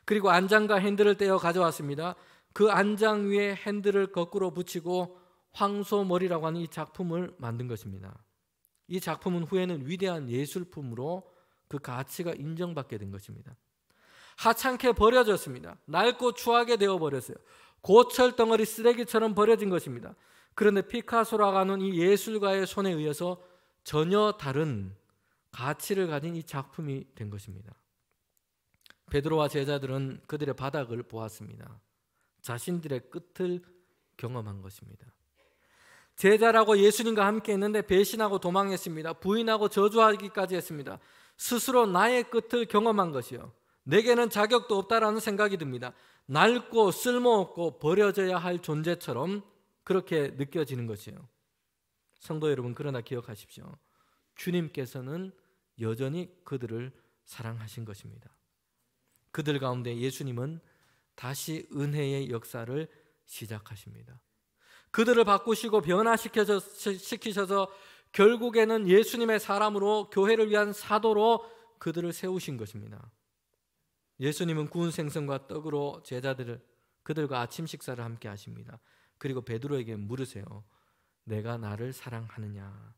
S4: 그리고 안장과 핸들을 떼어 가져왔습니다. 그 안장 위에 핸들을 거꾸로 붙이고 황소머리라고 하는 이 작품을 만든 것입니다. 이 작품은 후에는 위대한 예술품으로 그 가치가 인정받게 된 것입니다. 하찮게 버려졌습니다. 낡고 추하게 되어버렸어요. 고철 덩어리 쓰레기처럼 버려진 것입니다. 그런데 피카소라고 하는 이 예술가의 손에 의해서 전혀 다른 가치를 가진 이 작품이 된 것입니다. 베드로와 제자들은 그들의 바닥을 보았습니다. 자신들의 끝을 경험한 것입니다. 제자라고 예수님과 함께 했는데 배신하고 도망했습니다. 부인하고 저주하기까지 했습니다. 스스로 나의 끝을 경험한 것이요. 내게는 자격도 없다라는 생각이 듭니다. 낡고 쓸모없고 버려져야 할 존재처럼 그렇게 느껴지는 것이요. 성도 여러분, 그러나 기억하십시오. 주님께서는 여전히 그들을 사랑하신 것입니다. 그들 가운데 예수님은 다시 은혜의 역사를 시작하십니다. 그들을 바꾸시고 변화시키셔서 결국에는 예수님의 사람으로 교회를 위한 사도로 그들을 세우신 것입니다. 예수님은 구운 생선과 떡으로 그들과 아침 식사를 함께 하십니다. 그리고 베드로에게 물으세요. 내가 나를 사랑하느냐?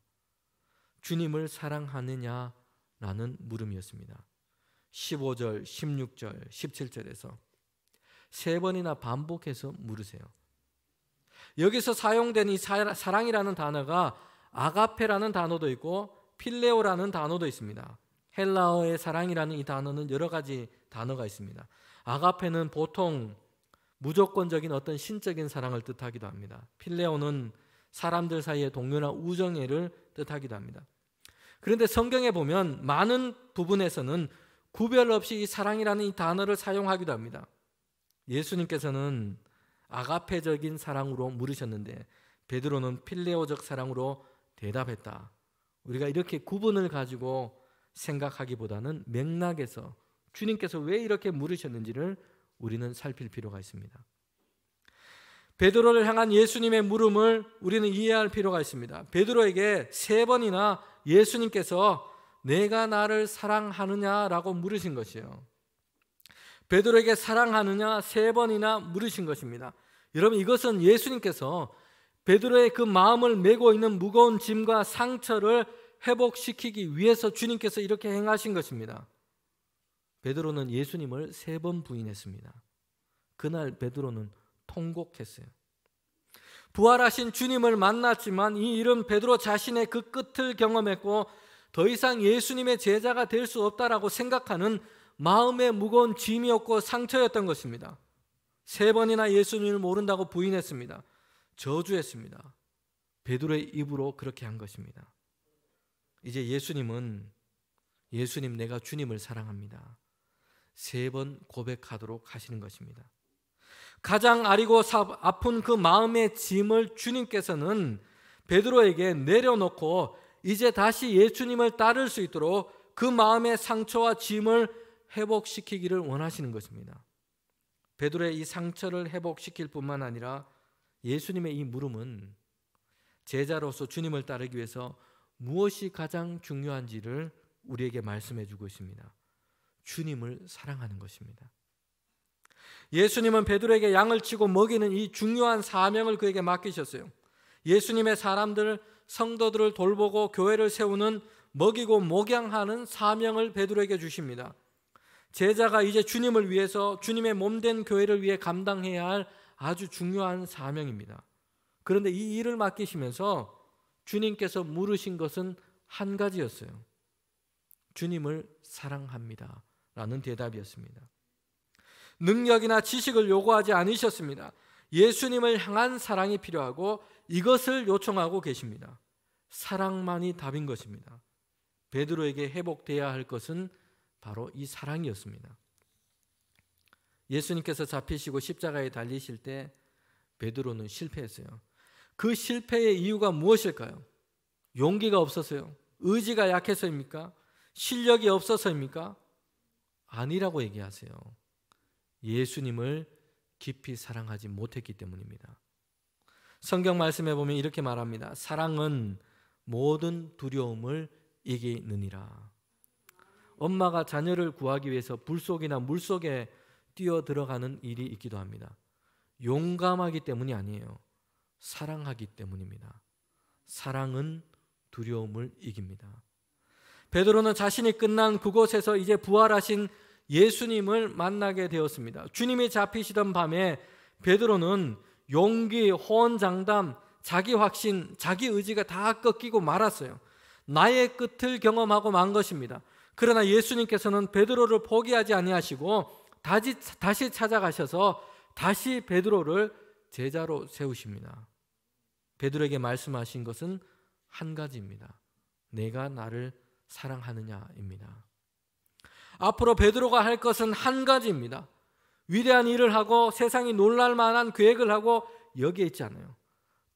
S4: 주님을 사랑하느냐? 라는 물음이었습니다. 15절, 16절, 17절에서 세 번이나 반복해서 물으세요. 여기서 사용된 이 사랑이라는 단어가 아가페라는 단어도 있고 필레오라는 단어도 있습니다. 헬라어의 사랑이라는 이 단어는 여러 가지 단어가 있습니다. 아가페는 보통 무조건적인 어떤 신적인 사랑을 뜻하기도 합니다. 필레오는 사람들 사이의 동료나 우정애를 뜻하기도 합니다. 그런데 성경에 보면 많은 부분에서는 구별 없이 이 사랑이라는 이 단어를 사용하기도 합니다. 예수님께서는 아가페적인 사랑으로 물으셨는데 베드로는 필레오적 사랑으로 대답했다. 우리가 이렇게 구분을 가지고 생각하기보다는 맥락에서 주님께서 왜 이렇게 물으셨는지를 우리는 살필 필요가 있습니다. 베드로를 향한 예수님의 물음을 우리는 이해할 필요가 있습니다. 베드로에게 세 번이나 예수님께서 내가 나를 사랑하느냐라고 물으신 것이에요. 베드로에게 사랑하느냐 세 번이나 물으신 것입니다. 여러분, 이것은 예수님께서 베드로의 그 마음을 메고 있는 무거운 짐과 상처를 회복시키기 위해서 주님께서 이렇게 행하신 것입니다. 베드로는 예수님을 세 번 부인했습니다. 그날 베드로는 통곡했어요. 부활하신 주님을 만났지만 이 일은 베드로 자신의 그 끝을 경험했고 더 이상 예수님의 제자가 될 수 없다라고 생각하는 마음의 무거운 짐이었고 상처였던 것입니다. 세 번이나 예수님을 모른다고 부인했습니다. 저주했습니다. 베드로의 입으로 그렇게 한 것입니다. 이제 예수님은 예수님, 내가 주님을 사랑합니다. 3번 고백하도록 하시는 것입니다. 가장 아리고 아픈 그 마음의 짐을 주님께서는 베드로에게 내려놓고 이제 다시 예수님을 따를 수 있도록 그 마음의 상처와 짐을 회복시키기를 원하시는 것입니다. 베드로의 이 상처를 회복시킬 뿐만 아니라 예수님의 이 물음은 제자로서 주님을 따르기 위해서 무엇이 가장 중요한지를 우리에게 말씀해 주고 있습니다. 주님을 사랑하는 것입니다. 예수님은 베드로에게 양을 치고 먹이는 이 중요한 사명을 그에게 맡기셨어요. 예수님의 사람들, 성도들을 돌보고 교회를 세우는 먹이고 목양하는 사명을 베드로에게 주십니다. 제자가 이제 주님을 위해서 주님의 몸된 교회를 위해 감당해야 할 아주 중요한 사명입니다. 그런데 이 일을 맡기시면서 주님께서 물으신 것은 한 가지였어요. 주님을 사랑합니다 라는 대답이었습니다. 능력이나 지식을 요구하지 않으셨습니다. 예수님을 향한 사랑이 필요하고 이것을 요청하고 계십니다. 사랑만이 답인 것입니다. 베드로에게 회복돼야 할 것은 바로 이 사랑이었습니다. 예수님께서 잡히시고 십자가에 달리실 때 베드로는 실패했어요. 그 실패의 이유가 무엇일까요? 용기가 없어서요? 의지가 약해서입니까? 실력이 없어서입니까? 아니라고 얘기하세요. 예수님을 깊이 사랑하지 못했기 때문입니다. 성경 말씀에 보면 이렇게 말합니다. 사랑은 모든 두려움을 이기느니라. 엄마가 자녀를 구하기 위해서 불속이나 물속에 뛰어 들어가는 일이 있기도 합니다. 용감하기 때문이 아니에요. 사랑하기 때문입니다. 사랑은 두려움을 이깁니다. 베드로는 자신이 끝난 그곳에서 이제 부활하신 예수님을 만나게 되었습니다. 주님이 잡히시던 밤에 베드로는 용기, 호언장담, 자기 확신, 자기 의지가 다 꺾이고 말았어요. 나의 끝을 경험하고 만 것입니다. 그러나 예수님께서는 베드로를 포기하지 아니하시고 다시 찾아가셔서 다시 베드로를 제자로 세우십니다. 베드로에게 말씀하신 것은 한 가지입니다. 내가 나를 사랑하느냐입니다. 앞으로 베드로가 할 것은 한 가지입니다. 위대한 일을 하고 세상이 놀랄 만한 계획을 하고 여기에 있지 않아요.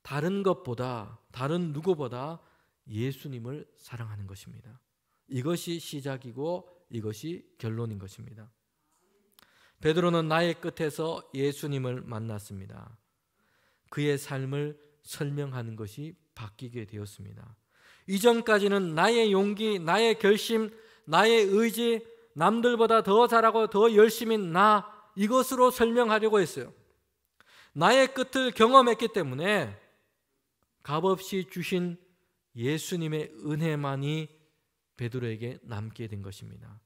S4: 다른 것보다, 다른 누구보다 예수님을 사랑하는 것입니다. 이것이 시작이고 이것이 결론인 것입니다. 베드로는 나의 끝에서 예수님을 만났습니다. 그의 삶을 설명하는 것이 바뀌게 되었습니다. 이전까지는 나의 용기, 나의 결심, 나의 의지, 남들보다 더 잘하고 더 열심인 나, 이것으로 설명하려고 했어요. 나의 끝을 경험했기 때문에 값없이 주신 예수님의 은혜만이 베드로에게 남게 된 것입니다.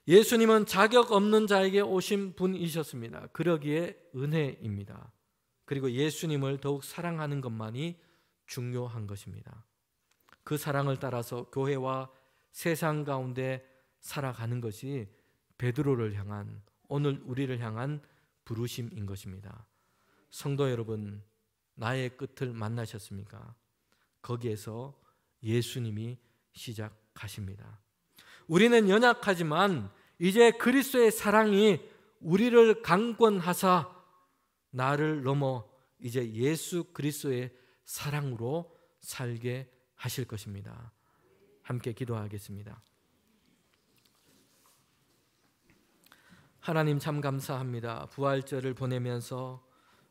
S4: 예수님은 자격 없는 자에게 오신 분이셨습니다. 그러기에 은혜입니다. 그리고 예수님을 더욱 사랑하는 것만이 중요한 것입니다. 그 사랑을 따라서 교회와 세상 가운데 살아가는 것이 베드로를 향한, 오늘 우리를 향한 부르심인 것입니다. 성도 여러분, 나의 끝을 만나셨습니까? 거기에서 예수님이 시작하십니다. 우리는 연약하지만 이제 그리스도의 사랑이 우리를 강권하사 나를 넘어 이제 예수 그리스도의 사랑으로 살게 하실 것입니다. 함께 기도하겠습니다. 하나님 참 감사합니다. 부활절을 보내면서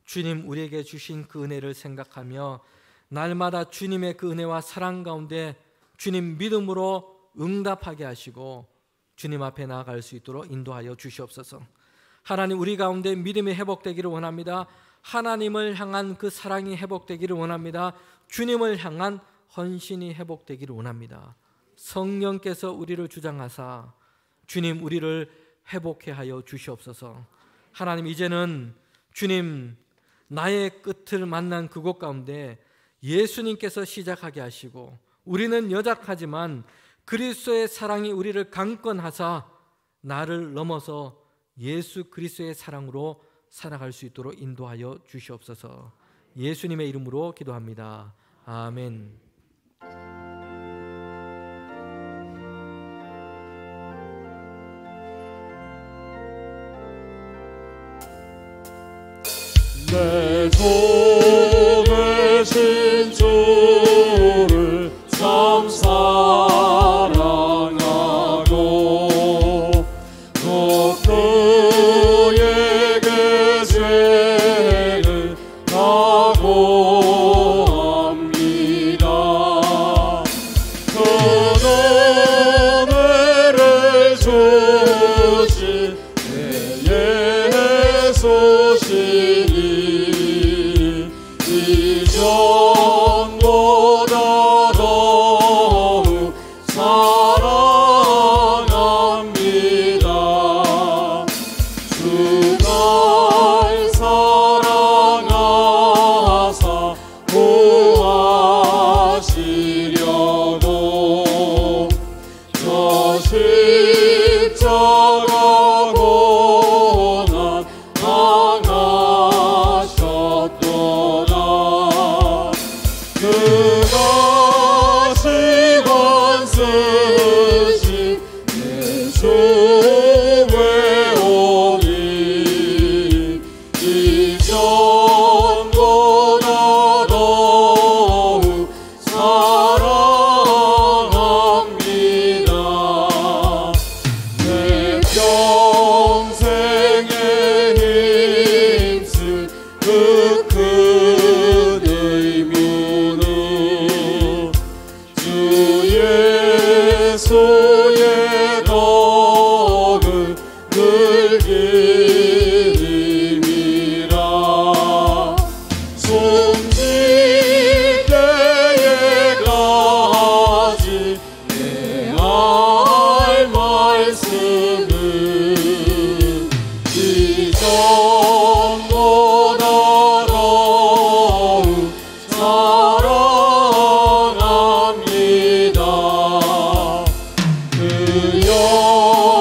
S4: 주님 우리에게 주신 그 은혜를 생각하며 날마다 주님의 그 은혜와 사랑 가운데 주님 믿음으로 응답하게 하시고 주님 앞에 나아갈 수 있도록 인도하여 주시옵소서. 하나님 우리 가운데 믿음이 회복되기를 원합니다. 하나님을 향한 그 사랑이 회복되기를 원합니다. 주님을 향한 헌신이 회복되기를 원합니다. 성령께서 우리를 주장하사 주님 우리를 회복해 하여 주시옵소서. 하나님 이제는 주님 나의 끝을 만난 그곳 가운데 예수님께서 시작하게 하시고 우리는 여작하지만 그리스도의 사랑이 우리를 강권하사 나를 넘어서 예수 그리스도의 사랑으로 살아갈 수 있도록 인도하여 주시옵소서. 예수님의 이름으로 기도합니다. 아멘.
S2: 주 되신 주를 참 사랑하고 또 그에게 죄를 각오합니다. 그 은혜를 주신 예수시니 이전보다 더욱 사랑합니다. 주가 사랑하사 구하시려고 저 십자가 고난 당하셨도다. 그가 시간 쓰신 내 주 외오니 이전보다 더욱 사랑합니다. 내 평생에 힘쓸 그 큰 의무는 주 예수의 덕을 늘기림이라. 숨질 때에까지 내 할 말씀은 이전보다 더욱 사랑합니다. 그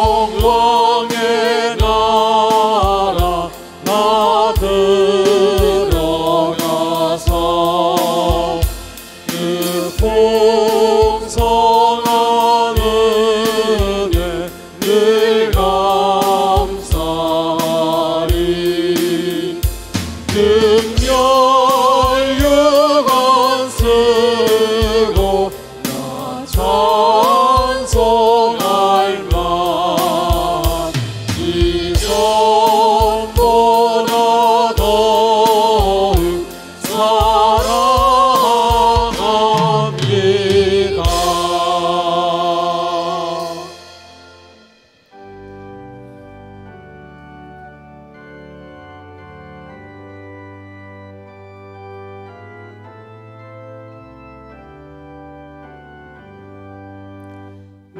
S2: 영광의 나라 나 들어가서 그 풍성한 은혜 늘 감사리. 금열 육안 쓰고 나 찬송할 만 이전보다 더욱 사랑합니다.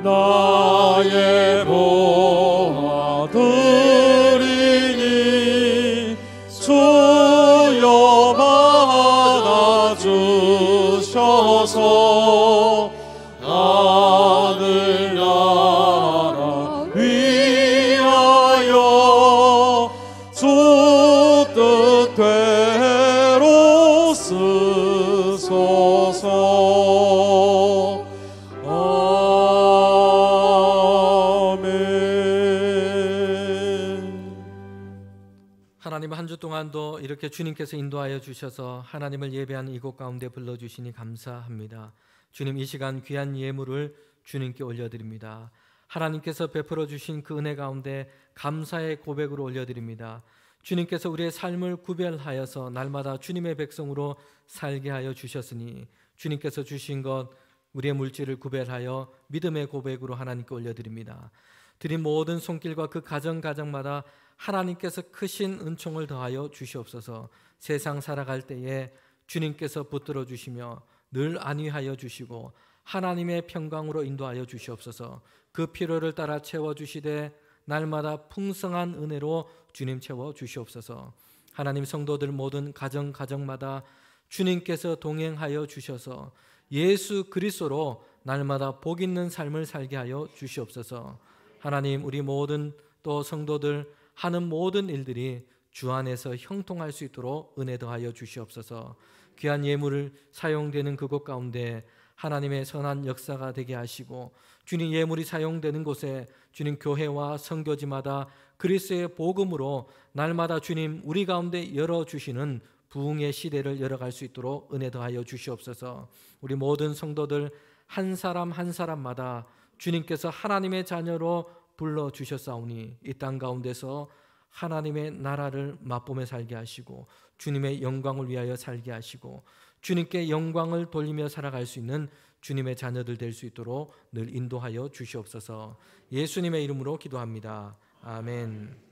S2: 나의 보아들이니 주여 받아주셔서 하늘나라 위하여 주 뜻대로 쓰소서.
S4: 하나님, 한 주 동안도 이렇게 주님께서 인도하여 주셔서 하나님을 예배하는 이곳 가운데 불러주시니 감사합니다. 주님, 이 시간 귀한 예물을 주님께 올려드립니다. 하나님께서 베풀어 주신 그 은혜 가운데 감사의 고백으로 올려드립니다. 주님께서 우리의 삶을 구별하여서 날마다 주님의 백성으로 살게 하여 주셨으니 주님께서 주신 것, 우리의 물질을 구별하여 믿음의 고백으로 하나님께 올려드립니다. 드린 모든 손길과 그 가정마다 하나님께서 크신 은총을 더하여 주시옵소서. 세상 살아갈 때에 주님께서 붙들어 주시며 늘 안위하여 주시고 하나님의 평강으로 인도하여 주시옵소서. 그 필요를 따라 채워주시되 날마다 풍성한 은혜로 주님 채워 주시옵소서. 하나님, 성도들 모든 가정마다 주님께서 동행하여 주셔서 예수 그리스도로 날마다 복 있는 삶을 살게 하여 주시옵소서. 하나님, 우리 모든 또 성도들 하는 모든 일들이 주 안에서 형통할 수 있도록 은혜 더하여 주시옵소서. 귀한 예물을 사용되는 그곳 가운데 하나님의 선한 역사가 되게 하시고 주님 예물이 사용되는 곳에 주님 교회와 선교지마다 그리스도의 복음으로 날마다 주님 우리 가운데 열어주시는 부흥의 시대를 열어갈 수 있도록 은혜 더하여 주시옵소서. 우리 모든 성도들 한 사람 한 사람마다 주님께서 하나님의 자녀로 불러주셨사오니 이 땅 가운데서 하나님의 나라를 맛보며 살게 하시고 주님의 영광을 위하여 살게 하시고 주님께 영광을 돌리며 살아갈 수 있는 주님의 자녀들 될 수 있도록 늘 인도하여 주시옵소서. 예수님의 이름으로 기도합니다. 아멘.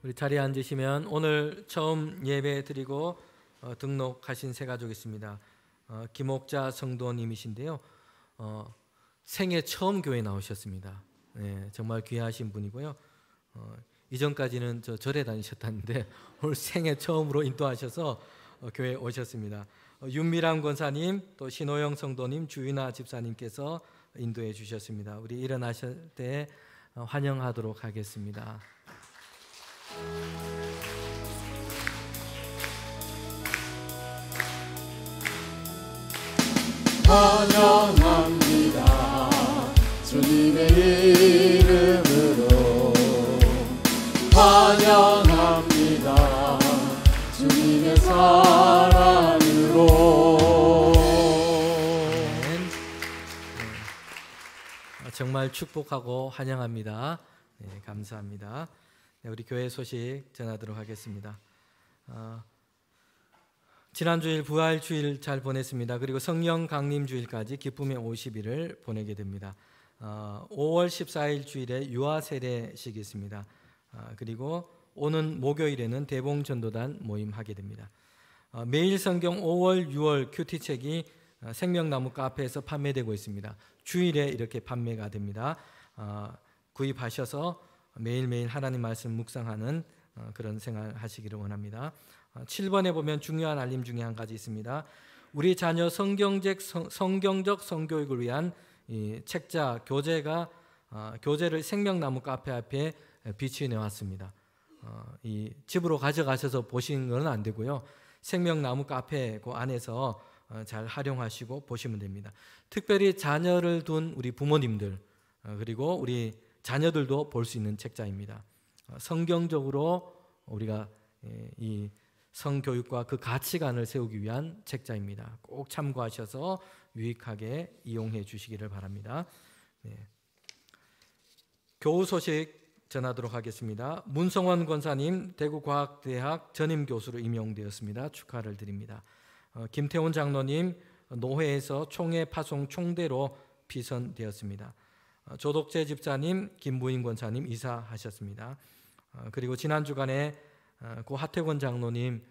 S4: 우리 자리에 앉으시면 오늘 처음 예배 드리고 등록하신 세 가족 있습니다. 김옥자 성도님이신데요. 생애 처음 교회 나오셨습니다. 네, 정말 귀하신 분이고요. 이전까지는 절에 다니셨다는데 오늘 생애 처음으로 인도하셔서 교회에 오셨습니다. 윤미람 권사님, 또 신호영 성도님, 주인아 집사님께서 인도해 주셨습니다. 우리 일어나실 때 환영하도록 하겠습니다.
S2: 환영합니다. 주님의 이름으로 환영합니다. 주님의 사랑으로.
S4: 정말 축복하고 환영합니다. 네, 감사합니다. 네, 우리 교회 소식 전하도록 하겠습니다. 지난주일 부활주일 잘 보냈습니다. 그리고 성령 강림 주일까지 기쁨의 50일을 보내게 됩니다. 5월 14일 주일에 유아 세례식이 있습니다. 그리고 오는 목요일에는 대봉전도단 모임하게 됩니다. 매일 성경 5월 6월 큐티책이 생명나무 카페에서 판매되고 있습니다. 주일에 이렇게 판매가 됩니다. 구입하셔서 매일매일 하나님 말씀 묵상하는 그런 생활 하시기를 원합니다. 7번에 보면 중요한 알림 중에 한 가지 있습니다. 우리 자녀 성경적 성교육을 위한 이 책자 교재를 생명나무 카페 앞에 비치해 놓았습니다. 이 집으로 가져가셔서 보시는 건 안 되고요. 생명나무 카페 그 안에서 잘 활용하시고 보시면 됩니다. 특별히 자녀를 둔 우리 부모님들 그리고 우리 자녀들도 볼 수 있는 책자입니다. 성경적으로 우리가 이 성교육과 그 가치관을 세우기 위한 책자입니다. 꼭 참고하셔서 유익하게 이용해 주시기를 바랍니다. 네. 교우 소식 전하도록 하겠습니다. 문성원 권사님 대구과학대학 전임교수로 임용되었습니다. 축하를 드립니다. 김태훈 장로님 노회에서 총회 파송 총대로 피선되었습니다. 조덕재 집사님, 김부인 권사님 이사하셨습니다. 그리고 지난 주간에 고 하태권 장로님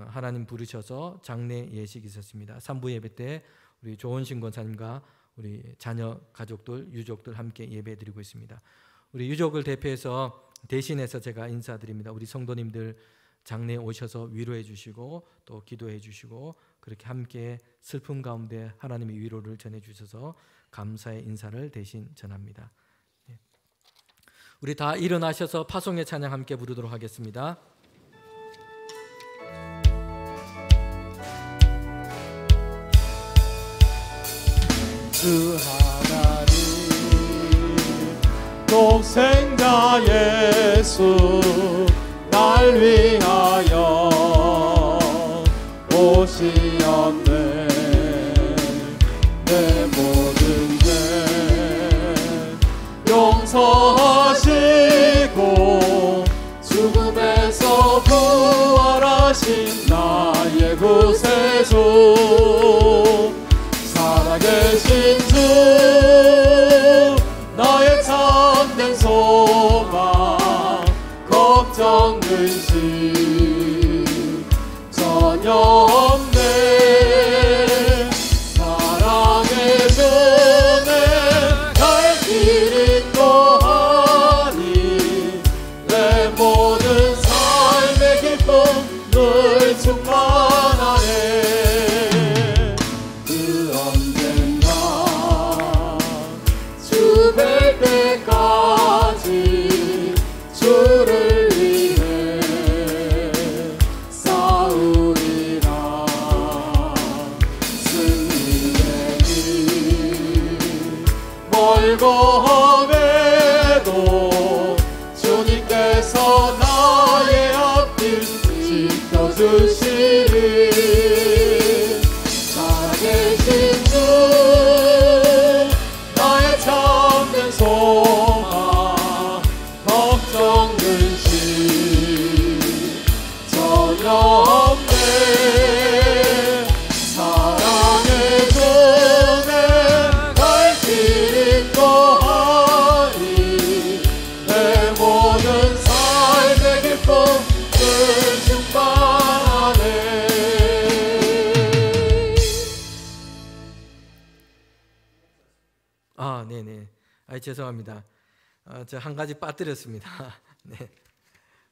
S4: 하나님 부르셔서 장례 예식이 있었습니다. 3부 예배 때 우리 조원신 권사님과 우리 자녀 가족들 유족들 함께 예배드리고 있습니다. 우리 유족을 대신해서 제가 인사드립니다. 우리 성도님들 장례에 오셔서 위로해 주시고 또 기도해 주시고 그렇게 함께 슬픔 가운데 하나님의 위로를 전해 주셔서 감사의 인사를 대신 전합니다. 우리 다 일어나셔서 파송의 찬양 함께 부르도록 하겠습니다.
S2: 주 하나님 독생자 예수 날 위하여 오시었네. 내 모든 죄 용서하시고 죽음에서 부활하신 나의 구세주 살아계신 주 나의 참된 소망 걱정 근심 전혀 없네. 사랑의 주네 갈 길 인도하니 내 주시리. 살아계신 주 나의 참된 소망 걱정 근심 전혀 없네. 사랑의 주내 갈 길 인도하리. 내 모든 삶의 기쁨 늘 충만하네.
S4: 네네. 죄송합니다. 저 한 가지 빠뜨렸습니다. 네.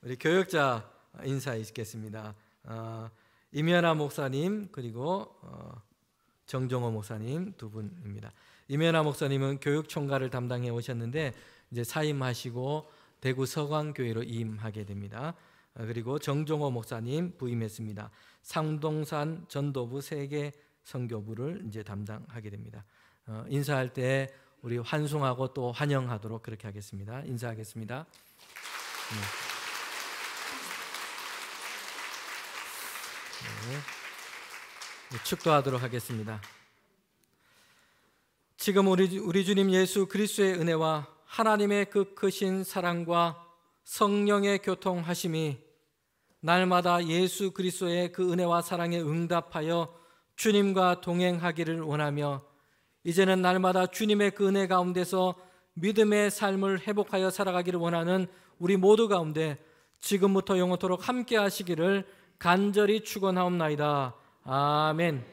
S4: 우리 교역자 인사 있겠습니다. 임연아 목사님 그리고 정종호 목사님 두 분입니다. 임연아 목사님은 교육총괄을 담당해 오셨는데 이제 사임하시고 대구 서광교회로 이임하게 됩니다. 그리고 정종호 목사님 부임했습니다. 상동산 전도부 세계 선교부를 이제 담당하게 됩니다. 인사할 때 우리 환송하고 또 환영하도록 그렇게 하겠습니다. 인사하겠습니다. 축도하도록 하겠습니다. 지금 우리 주님 예수 그리스도의 은혜와 하나님의 그 크신 사랑과 성령의 교통하심이 날마다 예수 그리스도의 그 은혜와 사랑에 응답하여 주님과 동행하기를 원하며 이제는 날마다 주님의 그 은혜 가운데서 믿음의 삶을 회복하여 살아가기를 원하는 우리 모두 가운데 지금부터 영원토록 함께 하시기를 간절히 축원하옵나이다. 아멘.